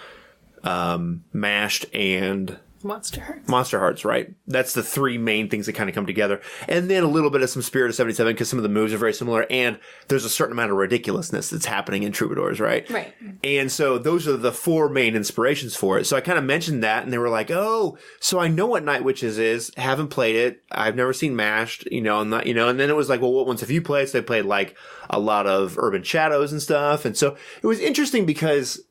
Mashed, and Monster Hearts, right? That's the three main things that kind of come together. And then a little bit of some Spirit of 77 because some of the moves are very similar. And there's a certain amount of ridiculousness that's happening in Troubadours, right? Right. And so those are the four main inspirations for it. So I kind of mentioned that and they were like, oh, so I know what Night Witches is. Haven't played it. I've never seen Mashed, and then it was like, well, what ones have you played? So they played like a lot of Urban Shadows and stuff. And so it was interesting because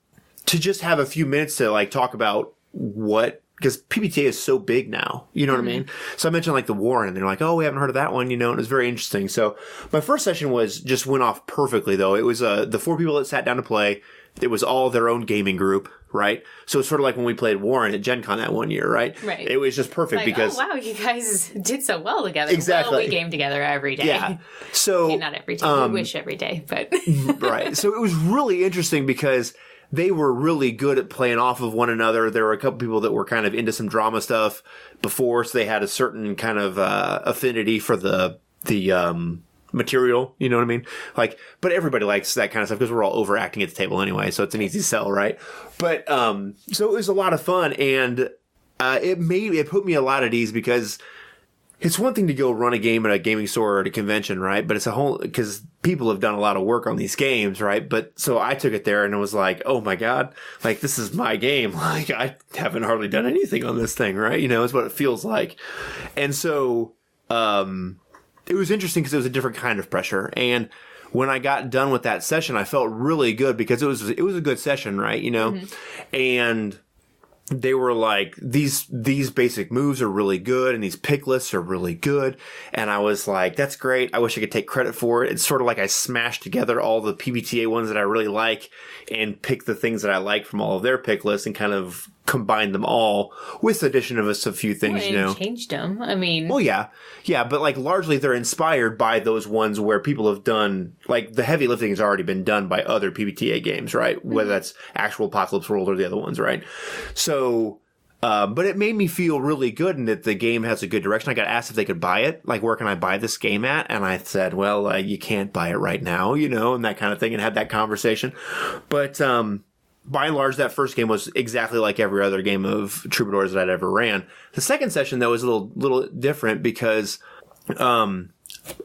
to just have a few minutes to like talk about because PBTA is so big now, you know what I mean? So I mentioned like the Warren and they're like, oh, we haven't heard of that one, and it was very interesting. So my first session went off perfectly though. It was the four people that sat down to play. It was all their own gaming group, right? So it's sort of like when we played Warren at Gen Con that one year, right? Right. It was just perfect because... oh, wow, you guys did so well together. Exactly. Well, we game together every day. Yeah. So... okay, not every day. We wish every day, but... right. So it was really interesting because they were really good at playing off of one another. There were a couple people that were kind of into some drama stuff before, so they had a certain kind of affinity for the material, you know what I mean? Like, but everybody likes that kind of stuff because we're all overacting at the table anyway, so it's an easy sell, right? But so it was a lot of fun, and it put me a lot at ease because it's one thing to go run a game at a gaming store or at a convention, right? But it's a whole, because people have done a lot of work on these games, right? But so I took it there and it was like, oh my God, like this is my game. Like I haven't hardly done anything on this thing, right? Is what it feels like. And so, it was interesting because it was a different kind of pressure. And when I got done with that session, I felt really good because it was a good session, right? And they were like, these basic moves are really good and these pick lists are really good. And I was like, that's great. I wish I could take credit for it. It's sort of like I smashed together all the PBTA ones that I really like and picked the things that I like from all of their pick lists and kind of combined them all with the addition of a few things, and changed them. I mean... well, yeah. Yeah, but like largely they're inspired by those ones where people have done, like the heavy lifting has already been done by other PBTA games, right? Whether that's actual Apocalypse World or the other ones, right? So, but it made me feel really good and that the game has a good direction. I got asked if they could buy it. Like, where can I buy this game at? And I said, well, you can't buy it right now, and that kind of thing, and had that conversation. But, by and large, that first game was exactly like every other game of Troubadours that I'd ever ran. The second session, though, was a little different because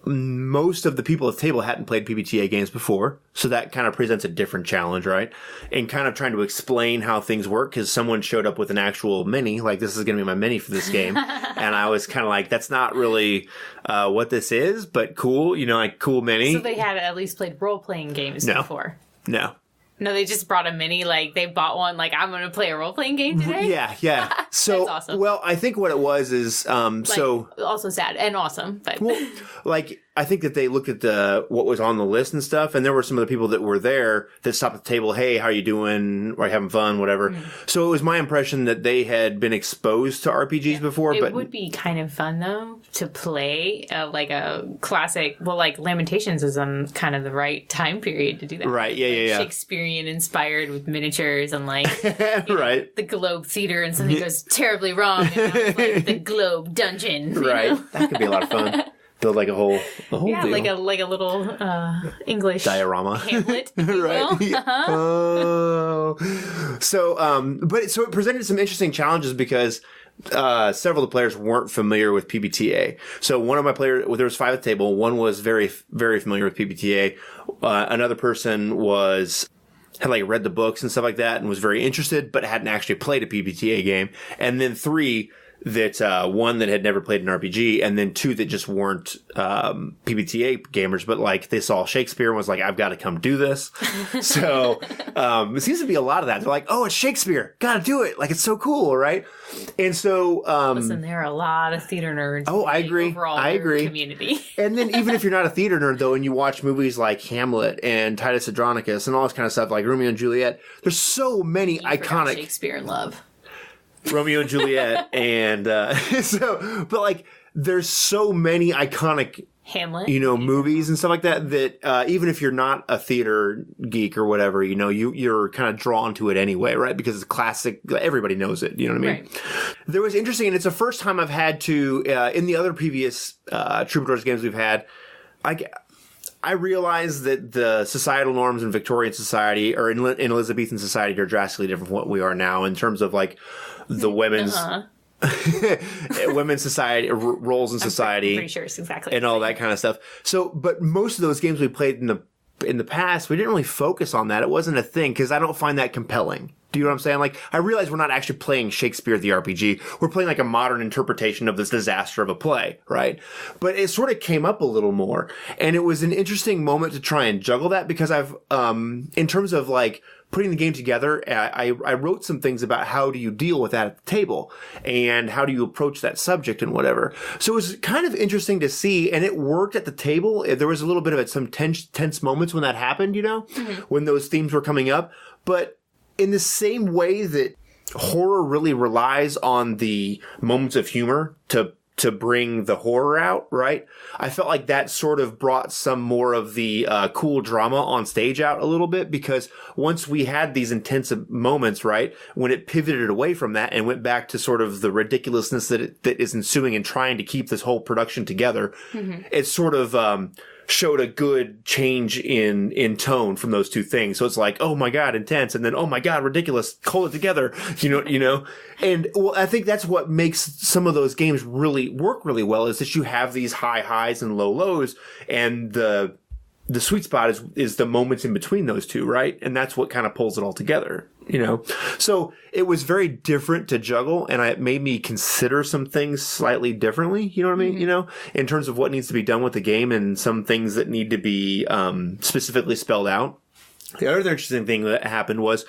most of the people at the table hadn't played PBTA games before, so that kind of presents a different challenge, right? And kind of trying to explain how things work because someone showed up with an actual mini, like this is going to be my mini for this game, and I was kind of like, that's not really what this is, but cool, like cool mini. So they had at least played role-playing games before? No, they just brought a mini, like, they bought one, like, I'm going to play a role-playing game today? Yeah. So, that's awesome. Well, I think what it was is, also sad and awesome, but... well, like, I think that they looked at what was on the list and stuff, and there were some of the people that were there that stopped at the table, hey, how you doing? Are you having fun? Whatever. Mm-hmm. So it was my impression that they had been exposed to RPGs before, but... it would be kind of fun, though, to play, like, a classic... well, like, Lamentations is on kind of the right time period to do that. Right, yeah. Shakespearean-inspired with miniatures and, like... right. The Globe Theater and something goes terribly wrong, and like, the Globe Dungeon. Right. That could be a lot of fun. Build like a whole yeah, deal. like a little English diorama, Hamlet, if you right? will. So it presented some interesting challenges because several of the players weren't familiar with PBTA. So one of my players, there was 5 at the table. One was very, very familiar with PBTA. Another person had like read the books and stuff like that and was very interested, but hadn't actually played a PBTA game. And then 3 that one that had never played an RPG, and then 2 that just weren't PBTA gamers, but like they saw Shakespeare and was like, I've got to come do this. So it seems to be a lot of that. They're like, oh, it's Shakespeare, gotta do it. Like, it's so cool, right? And so listen, there are a lot of theater nerds. Oh, I agree. I agree. Community. And then even if you're not a theater nerd though, and you watch movies like Hamlet and Titus Andronicus and all this kind of stuff, like Romeo and Juliet, there's so many iconic Shakespeare in Love. Romeo and Juliet, and but like, there's so many iconic Hamlet, movies and stuff like that even if you're not a theater geek or whatever, you're kind of drawn to it anyway, right? Because it's classic, everybody knows it. You know what I mean? Right. There was interesting, and it's the first time I've had to in the other previous Troubadours games we've had, I realize that the societal norms in Victorian society or in Elizabethan society are drastically different from what we are now in terms of like the women's women's society, roles in society. Pretty sure it's exactly. And all that kind of stuff. So, but most of those games we played in the past, we didn't really focus on that. It wasn't a thing because I don't find that compelling. Do you know what I'm saying? Like, I realize we're not actually playing Shakespeare the RPG. We're playing like a modern interpretation of this disaster of a play, right? But it sort of came up a little more. And it was an interesting moment to try and juggle that because I've, in terms of like putting the game together, I wrote some things about how do you deal with that at the table and how do you approach that subject and whatever. So it was kind of interesting to see, and it worked at the table. There was a little bit of some tense moments when that happened, you know, when those themes were coming up. But in the same way that horror really relies on the moments of humor to bring the horror out, right? I felt like that sort of brought some more of the cool drama on stage out a little bit because once we had these intense moments, right, when it pivoted away from that and went back to sort of the ridiculousness that is ensuing and trying to keep this whole production together, it sort of showed a good change in tone from those two things. So it's like, oh my God, intense. And then, oh my God, ridiculous. Hold it together. You know, and well, I think that's what makes some of those games really work really well is that you have these high highs and low lows and the sweet spot is the moments in between those two, right? And that's what kind of pulls it all together, you know? So it was very different to juggle and it made me consider some things slightly differently, you know what I mean? You know, in terms of what needs to be done with the game and some things that need to be specifically spelled out. The other interesting thing that happened was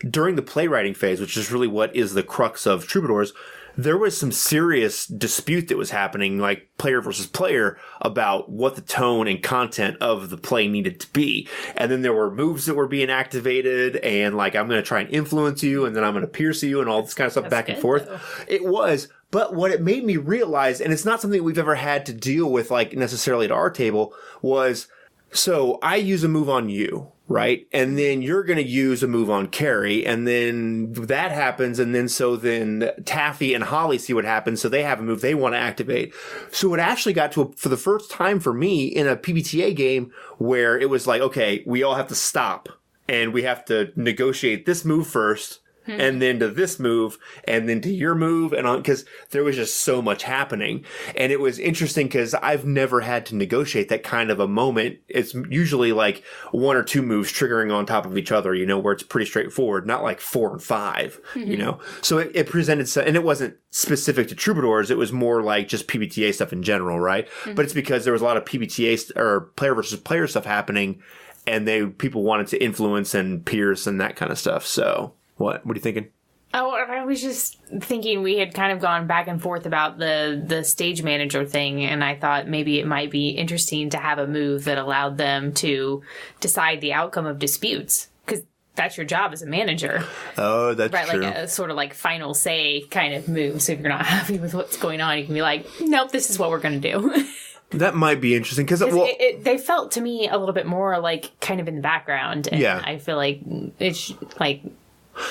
during the playwriting phase, which is really what is the crux of Troubadours, there was some serious dispute that was happening, like player versus player, about what the tone and content of the play needed to be. And then there were moves that were being activated and like, I'm going to try and influence you and then I'm going to pierce you and all this kind of stuff. That's back and forth. Though. It was. But what it made me realize, and it's not something we've ever had to deal with like necessarily at our table, was so I use a move on you. Right. And then you're going to use a move on Carrie. And then that happens. And then Taffy and Holly see what happens. So they have a move they want to activate. So it actually got to for the first time for me in a PBTA game where it was like, okay, we all have to stop and we have to negotiate this move first. And then to this move, and then to your move, and on, because there was just so much happening. And it was interesting because I've never had to negotiate that kind of a moment. It's usually like one or two moves triggering on top of each other, you know, where it's pretty straightforward, not like 4 and 5, you know. So it presented, and it wasn't specific to Troubadours, it was more like just PBTA stuff in general, right? But it's because there was a lot of PBTA or player versus player stuff happening, and people wanted to influence and pierce and that kind of stuff, so. What are you thinking? Oh, I was just thinking we had kind of gone back and forth about the stage manager thing, and I thought maybe it might be interesting to have a move that allowed them to decide the outcome of disputes, because that's your job as a manager. Oh, that's right, true. Like a sort of like final say kind of move. So if you're not happy with what's going on, you can be like, nope, this is what we're going to do. That might be interesting because they felt to me a little bit more like kind of in the background, and I feel like it's like.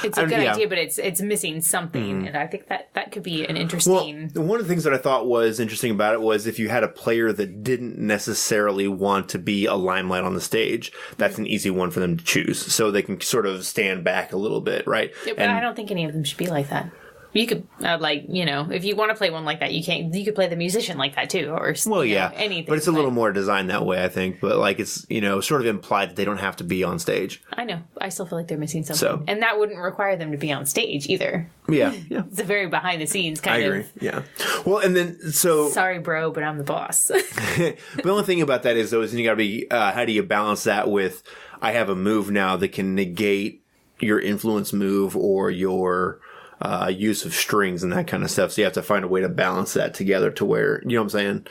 It's a good idea, but it's missing something, and I think that could be an interesting... Well, one of the things that I thought was interesting about it was if you had a player that didn't necessarily want to be a limelight on the stage, that's an easy one for them to choose, so they can sort of stand back a little bit, right? Yeah, but I don't think any of them should be like that. You could, if you want to play one like that, you could play the musician like that too, or anything. But it's a little more designed that way, I think. But like it's, sort of implied that they don't have to be on stage. I know. I still feel like they're missing something. And that wouldn't require them to be on stage either. Yeah. It's a very behind the scenes kind of. I agree. Yeah. Well, and then, so. Sorry, bro, but I'm the boss. But the only thing about that is, though, is you got to be, how do you balance that with, I have a move now that can negate your influence move or your use of strings and that kind of stuff. So you have to find a way to balance that together to where, you know what I'm saying?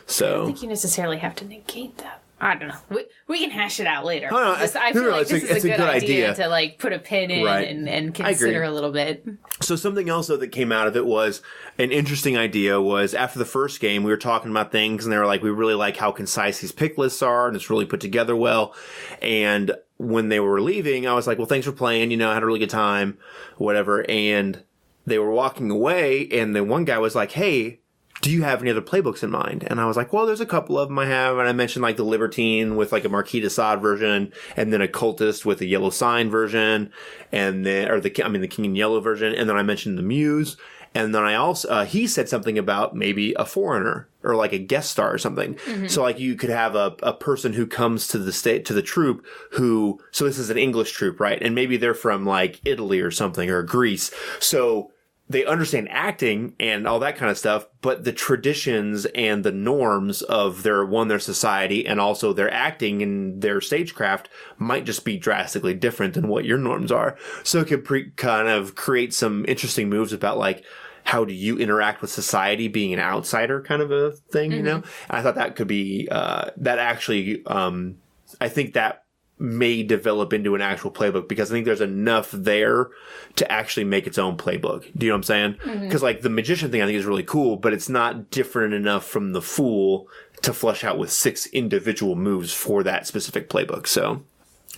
So I don't think you necessarily have to negate that. I don't know. We can hash it out later. Oh, no, I feel like this is a good idea to like put a pin in and consider a little bit. So something else though that came out of it was an interesting idea was after the first game, we were talking about things and they were like, we really like how concise these pick lists are and it's really put together well. And when they were leaving, I was like, well, thanks for playing. I had a really good time, whatever. And they were walking away and then one guy was like, hey, do you have any other playbooks in mind? And I was like, well, there's a couple of them I have. And I mentioned like the Libertine with like a Marquis de Sade version and then a Cultist with a Yellow Sign version and then, the King in Yellow version. And then I mentioned the Muse. And then I also, he said something about maybe a foreigner or like a guest star or something. So like you could have a person who comes to the troupe who, so this is an English troupe, right? And maybe they're from like Italy or something or Greece. So they understand acting and all that kind of stuff, but the traditions and the norms of their society and also their acting and their stagecraft might just be drastically different than what your norms are. So it could kind of create some interesting moves about like, how do you interact with society being an outsider kind of a thing, you know? And I thought that could be, that actually, I think that may develop into an actual playbook because I think there's enough there to actually make its own playbook. Do you know what I'm saying? Because like the magician thing I think is really cool, but it's not different enough from the fool to flesh out with 6 individual moves for that specific playbook. So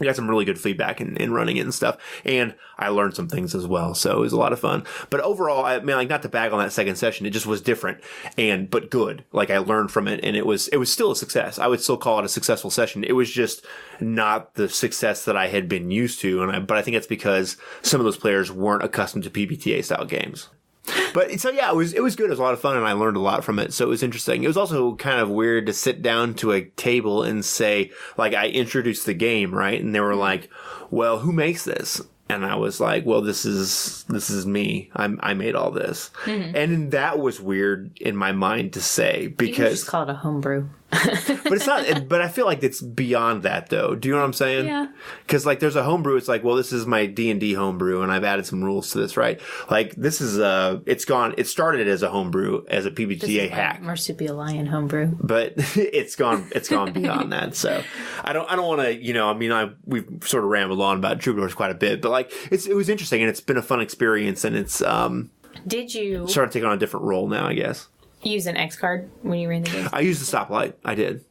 I got some really good feedback in running it and stuff. And I learned some things as well. So it was a lot of fun. But overall, I mean, like, not to bag on that second session. It just was different but good. Like I learned from it and it was still a success. I would still call it a successful session. It was just not the success that I had been used to. But I think it's because some of those players weren't accustomed to PBTA style games. But so yeah, it was good. It was a lot of fun and I learned a lot from it. So it was interesting. It was also kind of weird to sit down to a table and say, like, I introduced the game, right? And they were like, well, who makes this? And I was like, well, this is me. I made all this. And that was weird in my mind to say because you can just call it a homebrew. But it's not, but I feel like it's beyond that though. Do you know what I'm saying? Yeah. Cause like there's a homebrew. It's like, well, this is my D&D homebrew and I've added some rules to this, right? Like this is it started as a homebrew, as a PBTA hack. Marsupial lion homebrew. But it's gone beyond that. So I don't want to, we've sort of rambled on about Troubadours quite a bit, but like it was interesting and it's been a fun experience and it's, did you starting to take on a different role now, I guess. Use an X card when you ran the game? I used the stoplight. I did.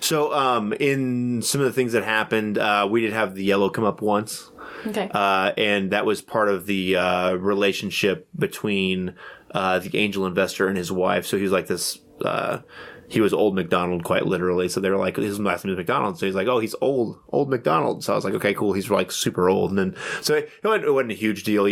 So, in some of the things that happened, we did have the yellow come up once. Okay. And that was part of the relationship between the angel investor and his wife. So he was like this. He was Old McDonald, quite literally. So they were like, his last name is McDonald. So he's like, oh, he's old McDonald. So I was like, okay, cool. He's like super old. And then, so it wasn't a huge deal,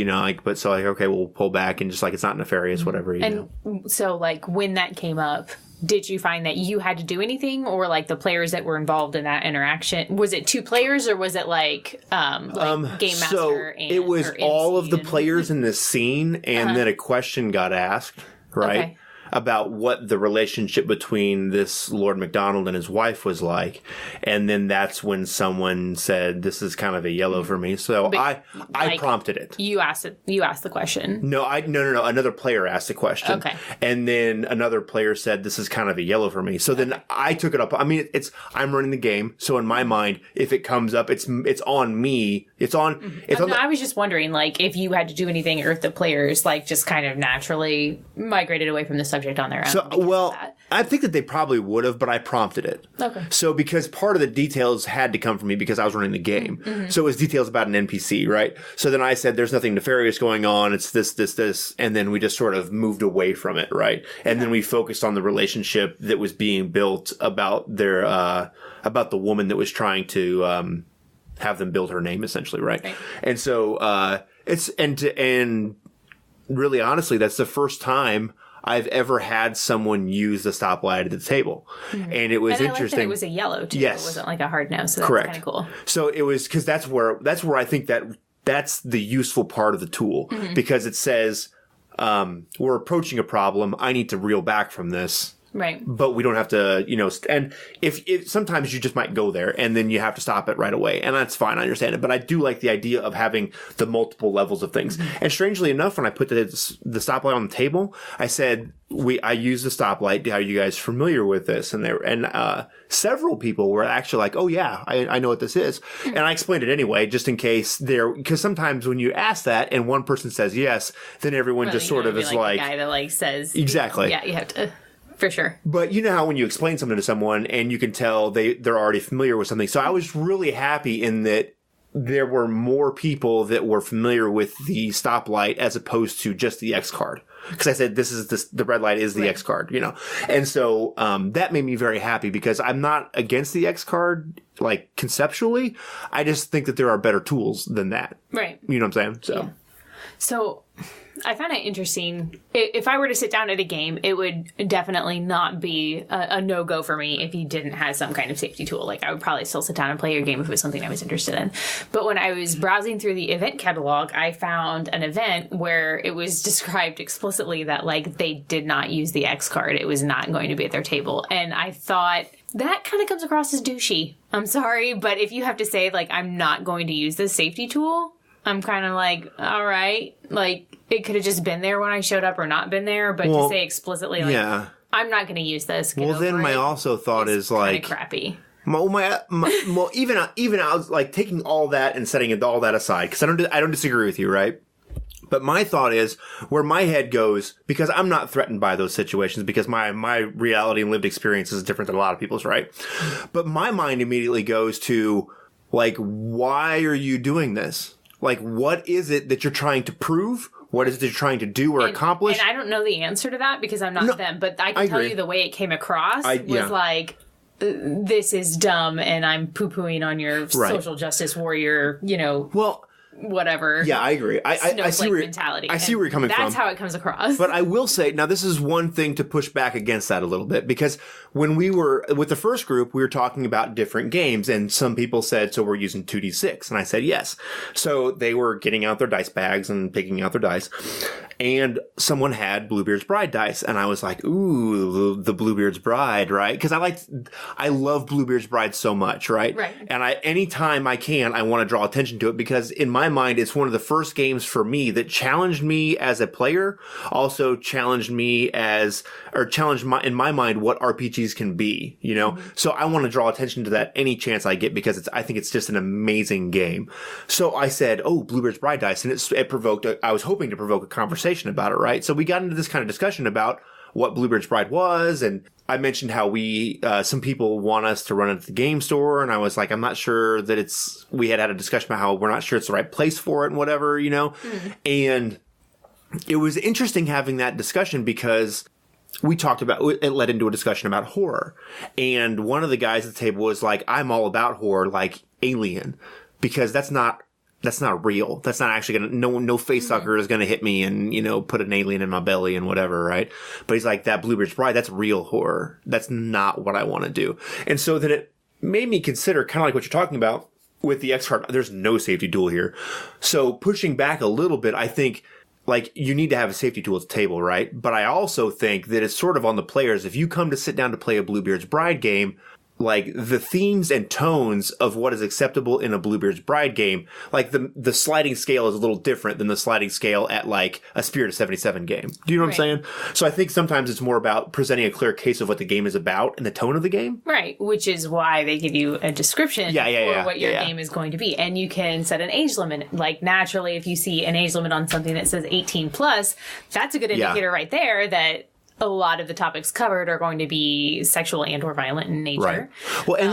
but so like, okay, we'll pull back and just like, it's not nefarious, whatever, And so like when that came up, did you find that you had to do anything or like the players that were involved in that interaction? Was it 2 players or was it like Game Master? So it was all of the players in this scene and then a question got asked, right? Okay. About what the relationship between this Lord MacDonald and his wife was like. And then that's when someone said, this is kind of a yellow for me. So I prompted it. You asked the question. No. Another player asked the question. Okay. And then another player said, this is kind of a yellow for me. So then I took it up. I mean, I'm running the game. So in my mind, if it comes up, it's on me. I was just wondering, like, if you had to do anything or if the players, like, just kind of naturally migrated away from the subject on their own. So, well, I think that they probably would have, but I prompted it. Okay. So because part of the details had to come from me because I was running the game. Mm-hmm. So it was details about an NPC, right? So then I said, there's nothing nefarious going on. It's this. And then we just sort of moved away from it, right? And then we focused on the relationship that was being built about about the woman that was trying to, have them build her name essentially, right? And so, and really honestly, that's the first time I've ever had someone use the stoplight at the table. Mm-hmm. And it was interesting. I like that it was a yellow too. Yes. It wasn't like a hard no. So that's kind of cool. So it was, cause that's where I think that's the useful part of the tool because it says, we're approaching a problem. I need to reel back from this. Right. But we don't have to, and if sometimes you just might go there and then you have to stop it right away. And that's fine. I understand it. But I do like the idea of having the multiple levels of things. Mm-hmm. And strangely enough, when I put the stoplight on the table, I said, I use the stoplight. Are you guys familiar with this? And several people were actually like, oh yeah, I know what this is. Mm-hmm. And I explained it anyway, just in case because sometimes when you ask that and one person says yes, then everyone just sort of is like. The guy that like says. Exactly. Yeah, you have to. For sure. But you know how when you explain something to someone and you can tell they're already familiar with something. So I was really happy in that there were more people that were familiar with the stoplight as opposed to just the X card. Because I said, the red light is the X card, And so that made me very happy because I'm not against the X card, like conceptually. I just think that there are better tools than that. Right. You know what I'm saying? So. Yeah. So I found it interesting. If I were to sit down at a game, it would definitely not be a no-go for me if you didn't have some kind of safety tool. Like, I would probably still sit down and play your game if it was something I was interested in. But when I was browsing through the event catalog, I found an event where it was described explicitly that, like, they did not use the X card. It was not going to be at their table. And I thought, that kind of comes across as douchey. I'm sorry, but if you have to say, like, I'm not going to use this safety tool, I'm kind of like, all right. Like, it could have just been there when I showed up or not been there, but to say explicitly, like, I'm not going to use this. Well, then my also thought is, like, crappy. Well, even I was, like, taking all that and setting all that aside, because I don't disagree with you, right? But my thought is, where my head goes, because I'm not threatened by those situations, because my reality and lived experience is different than a lot of people's, right? But my mind immediately goes to, like, why are you doing this? Like, what is it that you're trying to prove? What is it you're trying to do or accomplish? And I don't know the answer to that because I'm not them, but I can tell you the way it came across was like, this is dumb and I'm poo-pooing on your social justice warrior, whatever. Yeah, I agree. I see where mentality. I see where you're coming from. That's how it comes across. But I will say, now this is one thing to push back against that a little bit, because when we were with the first group, we were talking about different games, and some people said, so we're using 2d6, and I said yes. So they were getting out their dice bags and picking out their dice, and someone had Bluebeard's Bride dice, and I was like, ooh, the Bluebeard's Bride, right? Because I love Bluebeard's Bride so much, right? Right. And anytime I can, I want to draw attention to it, because in my mind, it's one of the first games for me that challenged me as a player, also challenged me in my mind what RPGs can be, Mm-hmm. So I want to draw attention to that any chance I get, because I think it's just an amazing game. So I said, oh, Bluebeard's Bride dice, and it provoked, I was hoping to provoke a conversation about it, right? So we got into this kind of discussion about what Bluebeard's Bride was, and I mentioned how some people want us to run it at the game store, and I was like, I'm not sure that we had a discussion about how we're not sure it's the right place for it and whatever, And it was interesting having that discussion, because we talked about, it led into a discussion about horror. And one of the guys at the table was like, I'm all about horror, like Alien, because that's not real. That's not actually no face sucker is gonna hit me and, put an alien in my belly and whatever, right? But he's like, that Bluebeard's Bride, that's real horror. That's not what I want to do. And so then it made me consider, kind of like what you're talking about with the X card, there's no safety tool here. So pushing back a little bit, I think, like, you need to have a safety tool at the table, right? But I also think that it's sort of on the players. If you come to sit down to play a Bluebeard's Bride game, like, the themes and tones of what is acceptable in a Bluebeard's Bride game, like, the sliding scale is a little different than the sliding scale at, like, a Spirit of 77 game. Do you know what I'm saying? So I think sometimes it's more about presenting a clear case of what the game is about and the tone of the game. Right, which is why they give you a description for what your game is going to be. And you can set an age limit. Like, naturally, if you see an age limit on something that says 18 plus, that's a good indicator right there that a lot of the topics covered are going to be sexual and or violent in nature. Right. Well, and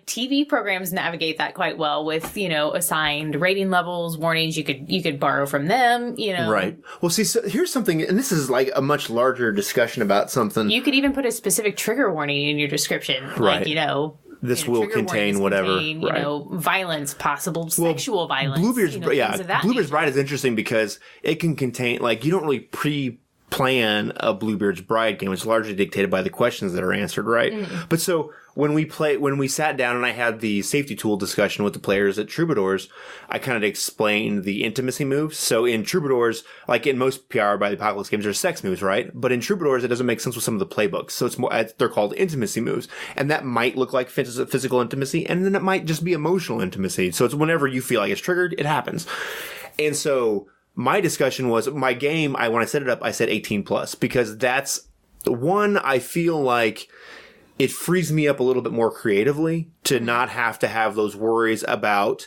TV programs navigate that quite well with, assigned rating levels, warnings you could borrow from them, Right. Well, see, so here's something, and this is like a much larger discussion about something. You could even put a specific trigger warning in your description. Right. Like, this will contain whatever, violence, possible sexual violence. Bluebeard's Bride is interesting because it can contain, like, you don't really plan a Bluebeard's Bride game. It's largely dictated by the questions that are answered, right? Mm. But so when we sat down and I had the safety tool discussion with the players at Troubadours, I kind of explained the intimacy moves. So in Troubadours, like in most PR by the Apocalypse games, there's sex moves, right? But in Troubadours, it doesn't make sense with some of the playbooks. So it's more, they're called intimacy moves. And that might look like physical intimacy, and then it might just be emotional intimacy. So it's whenever you feel like it's triggered, it happens. And so my discussion was, my game, when I set it up, I said 18 plus, because that's the one I feel like it frees me up a little bit more creatively to not have to have those worries about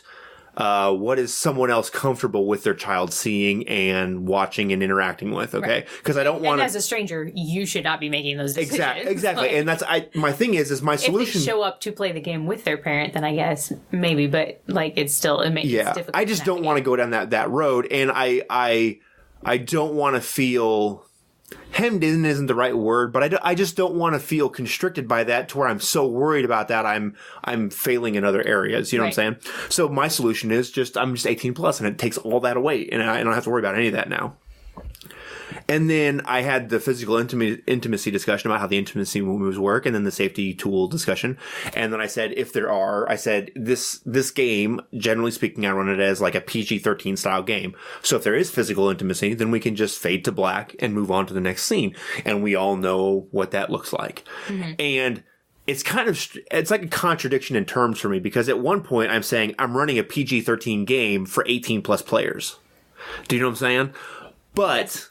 what is someone else comfortable with their child seeing and watching and interacting with, okay? Because I don't want to... And as a stranger, you should not be making those decisions. Exactly. And that's... my thing is my solution... If they show up to play the game with their parent, then I guess maybe, but like it's still... It makes it difficult. I just don't want to go down that road, and I don't want to feel... Hemmed in isn't the right word, but I just don't want to feel constricted by that to where I'm so worried about that I'm failing in other areas. You know what I'm saying? So my solution is I'm just 18 plus, and it takes all that away, and I don't have to worry about any of that now. And then I had the physical intimacy discussion about how the intimacy moves work, and then the safety tool discussion. And then I said, this game, generally speaking, I run it as like a PG-13 style game. So if there is physical intimacy, then we can just fade to black and move on to the next scene. And we all know what that looks like. Mm-hmm. And it's like a contradiction in terms for me, because at one point I'm saying I'm running a PG-13 game for 18 plus players. Do you know what I'm saying? But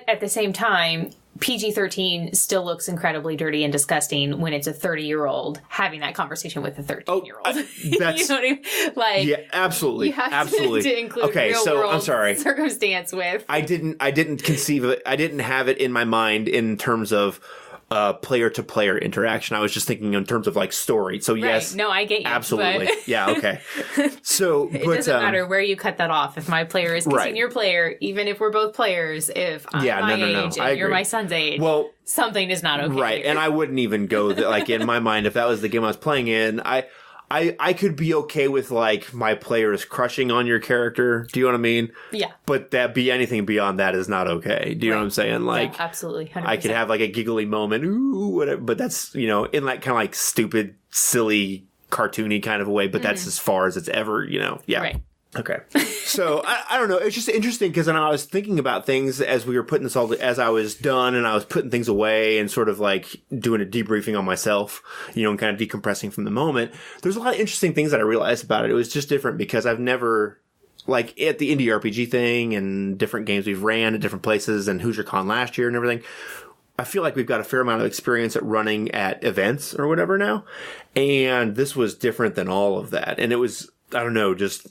at the same time, PG-13 still looks incredibly dirty and disgusting when it's a 30-year-old having that conversation with a 13-year-old. You know what I mean? Like, yeah, absolutely. You have to include real world I'm sorry. circumstance with. I didn't conceive of it. I didn't have it in my mind in terms of player-to-player interaction. I was just thinking in terms of like story. So yes, no, I get you. Absolutely, but yeah, okay. So it doesn't matter where you cut that off. If my player is kissing your player, even if we're both players, if I'm my age and you're my son's age, well, something is not okay. Right, here. and I wouldn't even go like in my mind if that was the game I was playing in. I could be okay with like my players crushing on your character. Do you know what I mean? Yeah. But anything beyond that is not okay. Do you know what I'm saying? Like, yeah, absolutely. 100%. I could have like a giggly moment, ooh, whatever. But that's, in that kind of like stupid, silly, cartoony kind of a way. But that's as far as it's ever, yeah. Right. Okay. So I don't know. It's just interesting because I was thinking about things as we were putting this all, as I was done and I was putting things away and sort of like doing a debriefing on myself, and kind of decompressing from the moment. There's a lot of interesting things that I realized about it. It was just different because I've never, like at the indie RPG thing and different games we've ran at different places and HoosierCon last year and everything, I feel like we've got a fair amount of experience at running at events or whatever now. And this was different than all of that. And it was, I don't know, just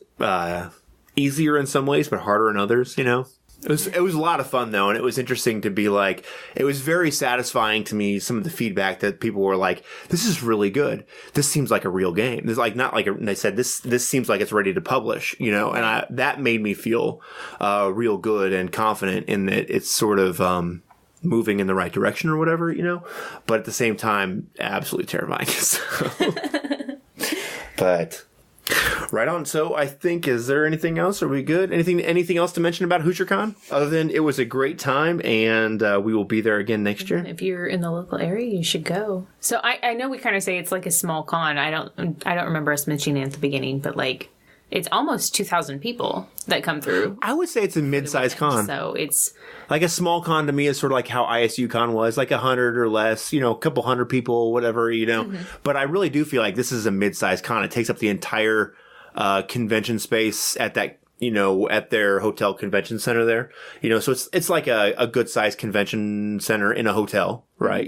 easier in some ways, but harder in others, It was a lot of fun, though, and it was interesting to be like, it was very satisfying to me, some of the feedback that people were like, this is really good. This seems like a real game. This like, not like, they said, this seems like it's ready to publish, and that made me feel real good and confident in that it's sort of moving in the right direction or whatever, but at the same time, absolutely terrifying. But right on. So I think, is there anything else? Are we good? Anything else to mention about HoosierCon? Other than it was a great time and we will be there again next year. If you're in the local area, you should go. So I know we kind of say it's like a small con. I don't remember us mentioning it at the beginning, but like it's almost 2,000 people that come through. I would say it's a mid-sized con. So it's like a small con to me is sort of like how ISU Con was, like 100 or less, a couple hundred people, whatever, Mm-hmm. But I really do feel like this is a mid-sized con. It takes up the entire convention space at that, at their hotel convention center there, so it's like a good-sized convention center in a hotel, right?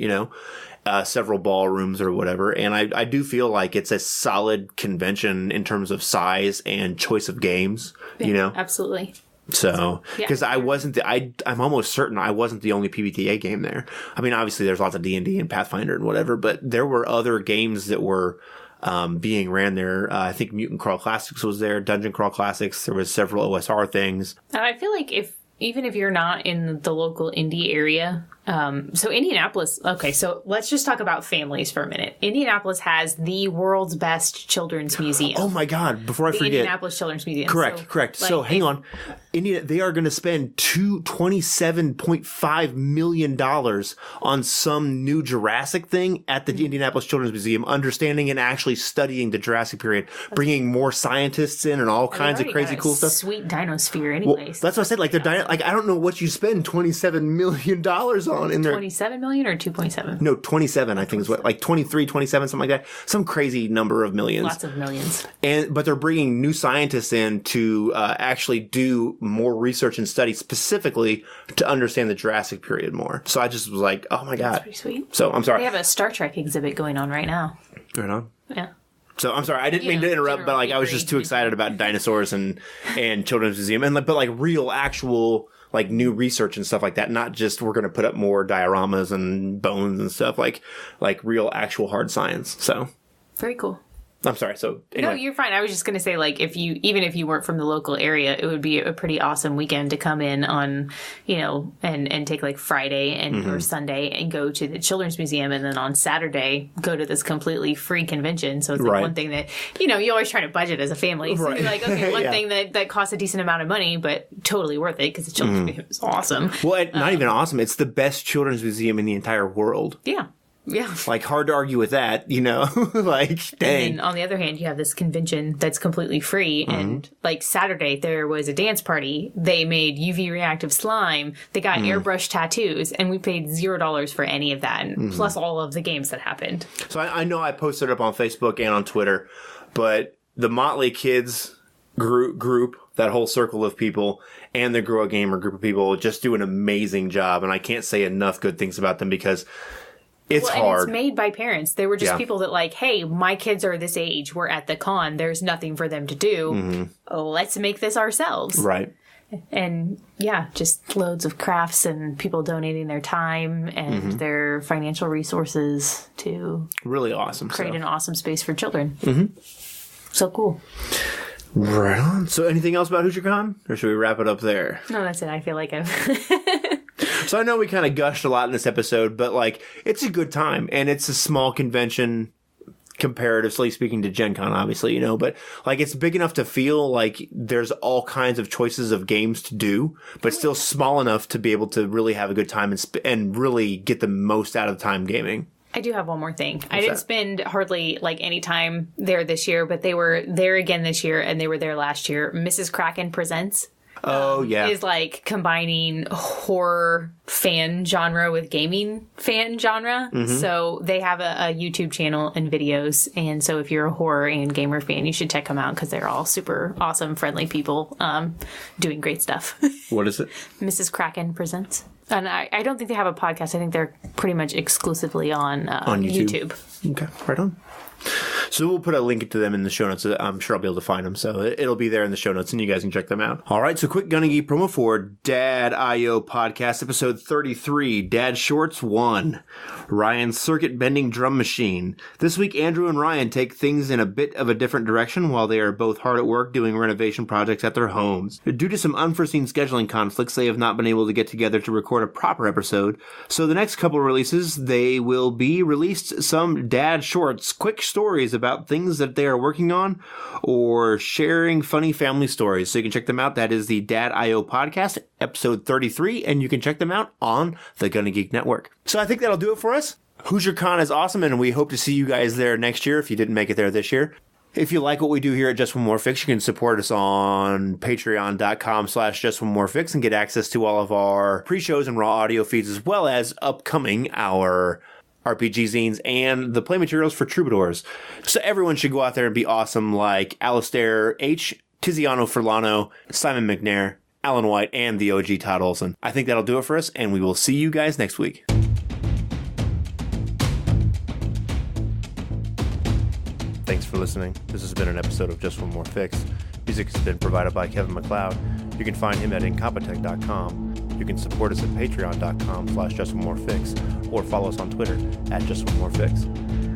Several ballrooms or whatever. And I do feel like it's a solid convention in terms of size and choice of games, Absolutely. So, because I'm almost certain I wasn't the only PBTA game there. I mean, obviously there's lots of D&D and Pathfinder and whatever, but there were other games that were being ran there. I think Mutant Crawl Classics was there, Dungeon Crawl Classics. There was several OSR things. And I feel like even if you're not in the local indie area, so Indianapolis, okay, so let's just talk about families for a minute. Indianapolis has the world's best children's museum. Oh my God, before I forget. Indianapolis Children's Museum. Correct. So hang on. They are going to spend $27.5 million on some new Jurassic thing at the Indianapolis Children's Museum, understanding and actually studying the Jurassic period, bringing more scientists in and all kinds of crazy cool stuff. Sweet dinosphere anyways. Well, that's what I said. Like, I don't know what you spend $27 million on in there. 27 million or 2.7? No, 27, I think is what, like 23, 27, something like that. Some crazy number of millions. Lots of millions. But they're bringing new scientists in to actually do more research and study specifically to understand the Jurassic period more. So I just was like, oh my God. That's pretty sweet. So I'm sorry. They have a Star Trek exhibit going on right now. Right on. Yeah. So I'm sorry, I didn't mean to interrupt, but like I was just too excited about dinosaurs and Children's Museum but like real actual like new research and stuff like that, not just we're going to put up more dioramas and bones and stuff, like real actual hard science. So very cool. I'm sorry. So anyway. No, you're fine. I was just going to say, like, even if you weren't from the local area, it would be a pretty awesome weekend to come in on, and take like Friday and or Sunday and go to the Children's Museum, and then on Saturday go to this completely free convention. So it's like one thing that you always try to budget as a family. So you're like, okay, one thing that costs a decent amount of money, but totally worth it because the Children's Museum is awesome. Well, not even awesome. It's the best children's museum in the entire world. Yeah. Yeah. Like, hard to argue with that, like, dang. And then on the other hand, you have this convention that's completely free. And like Saturday, there was a dance party. They made UV reactive slime. They got airbrush tattoos, and we paid $0 for any of that, and plus all of the games that happened. So I know I posted up on Facebook and on Twitter, but the Motley Kids group, that whole circle of people, and the Grow a Gamer group of people just do an amazing job. And I can't say enough good things about them because it's hard. And it's made by parents. They were just people that like, hey, my kids are this age. We're at the con. There's nothing for them to do. Let's make this ourselves. Right. And just loads of crafts and people donating their time and their financial resources to really awesome create an awesome space for children. So cool. Right on. So anything else about HoosierCon? Or should we wrap it up there? No, that's it. I feel like I've... So I know we kind of gushed a lot in this episode, but like, it's a good time, and it's a small convention comparatively speaking to Gen Con, obviously, but like, it's big enough to feel like there's all kinds of choices of games to do, but still small enough to be able to really have a good time and really get the most out of time gaming. I do have one more thing. I didn't spend hardly like any time there this year, but they were there again this year, and they were there last year. Mrs. Kraken Presents. Is like combining horror fan genre with gaming fan genre. So they have a YouTube channel and videos. And so if you're a horror and gamer fan, you should check them out because they're all super awesome, friendly people doing great stuff. What is it? Mrs. Kraken Presents. And I don't think they have a podcast. I think they're pretty much exclusively on YouTube. Okay, right on. So we'll put a link to them in the show notes. I'm sure I'll be able to find them. So it'll be there in the show notes, and you guys can check them out. All right, so quick Gunna Geek promo for Dad I.O. Podcast, episode 33, Dad Shorts 1, Ryan's Circuit Bending Drum Machine. This week, Andrew and Ryan take things in a bit of a different direction while they are both hard at work doing renovation projects at their homes. Due to some unforeseen scheduling conflicts, they have not been able to get together to record a proper episode. So the next couple releases, they will be released some Dad Shorts, quick stories about things that they are working on or sharing funny family stories. So you can check them out. That is the Dad I.O. Podcast, episode 33, and you can check them out on the Gunna Geek Network. So I think that'll do it for us. HoosierCon is awesome, and we hope to see you guys there next year if you didn't make it there this year. If you like what we do here at Just One More Fix, you can support us on patreon.com/JustOneMoreFix and get access to all of our pre-shows and raw audio feeds, as well as upcoming our RPG zines and the play materials for Troubadours. So everyone should go out there and be awesome like Alistair H., Tiziano Furlano, Simon McNair, Alan White, and the OG Todd Olson. I think that'll do it for us, and we will see you guys next week. Thanks for listening. This has been an episode of Just One More Fix. Music has been provided by Kevin MacLeod. You can find him at Incompetech.com. You can support us at Patreon.com/JustOneMoreFix or follow us on Twitter at JustOneMoreFix.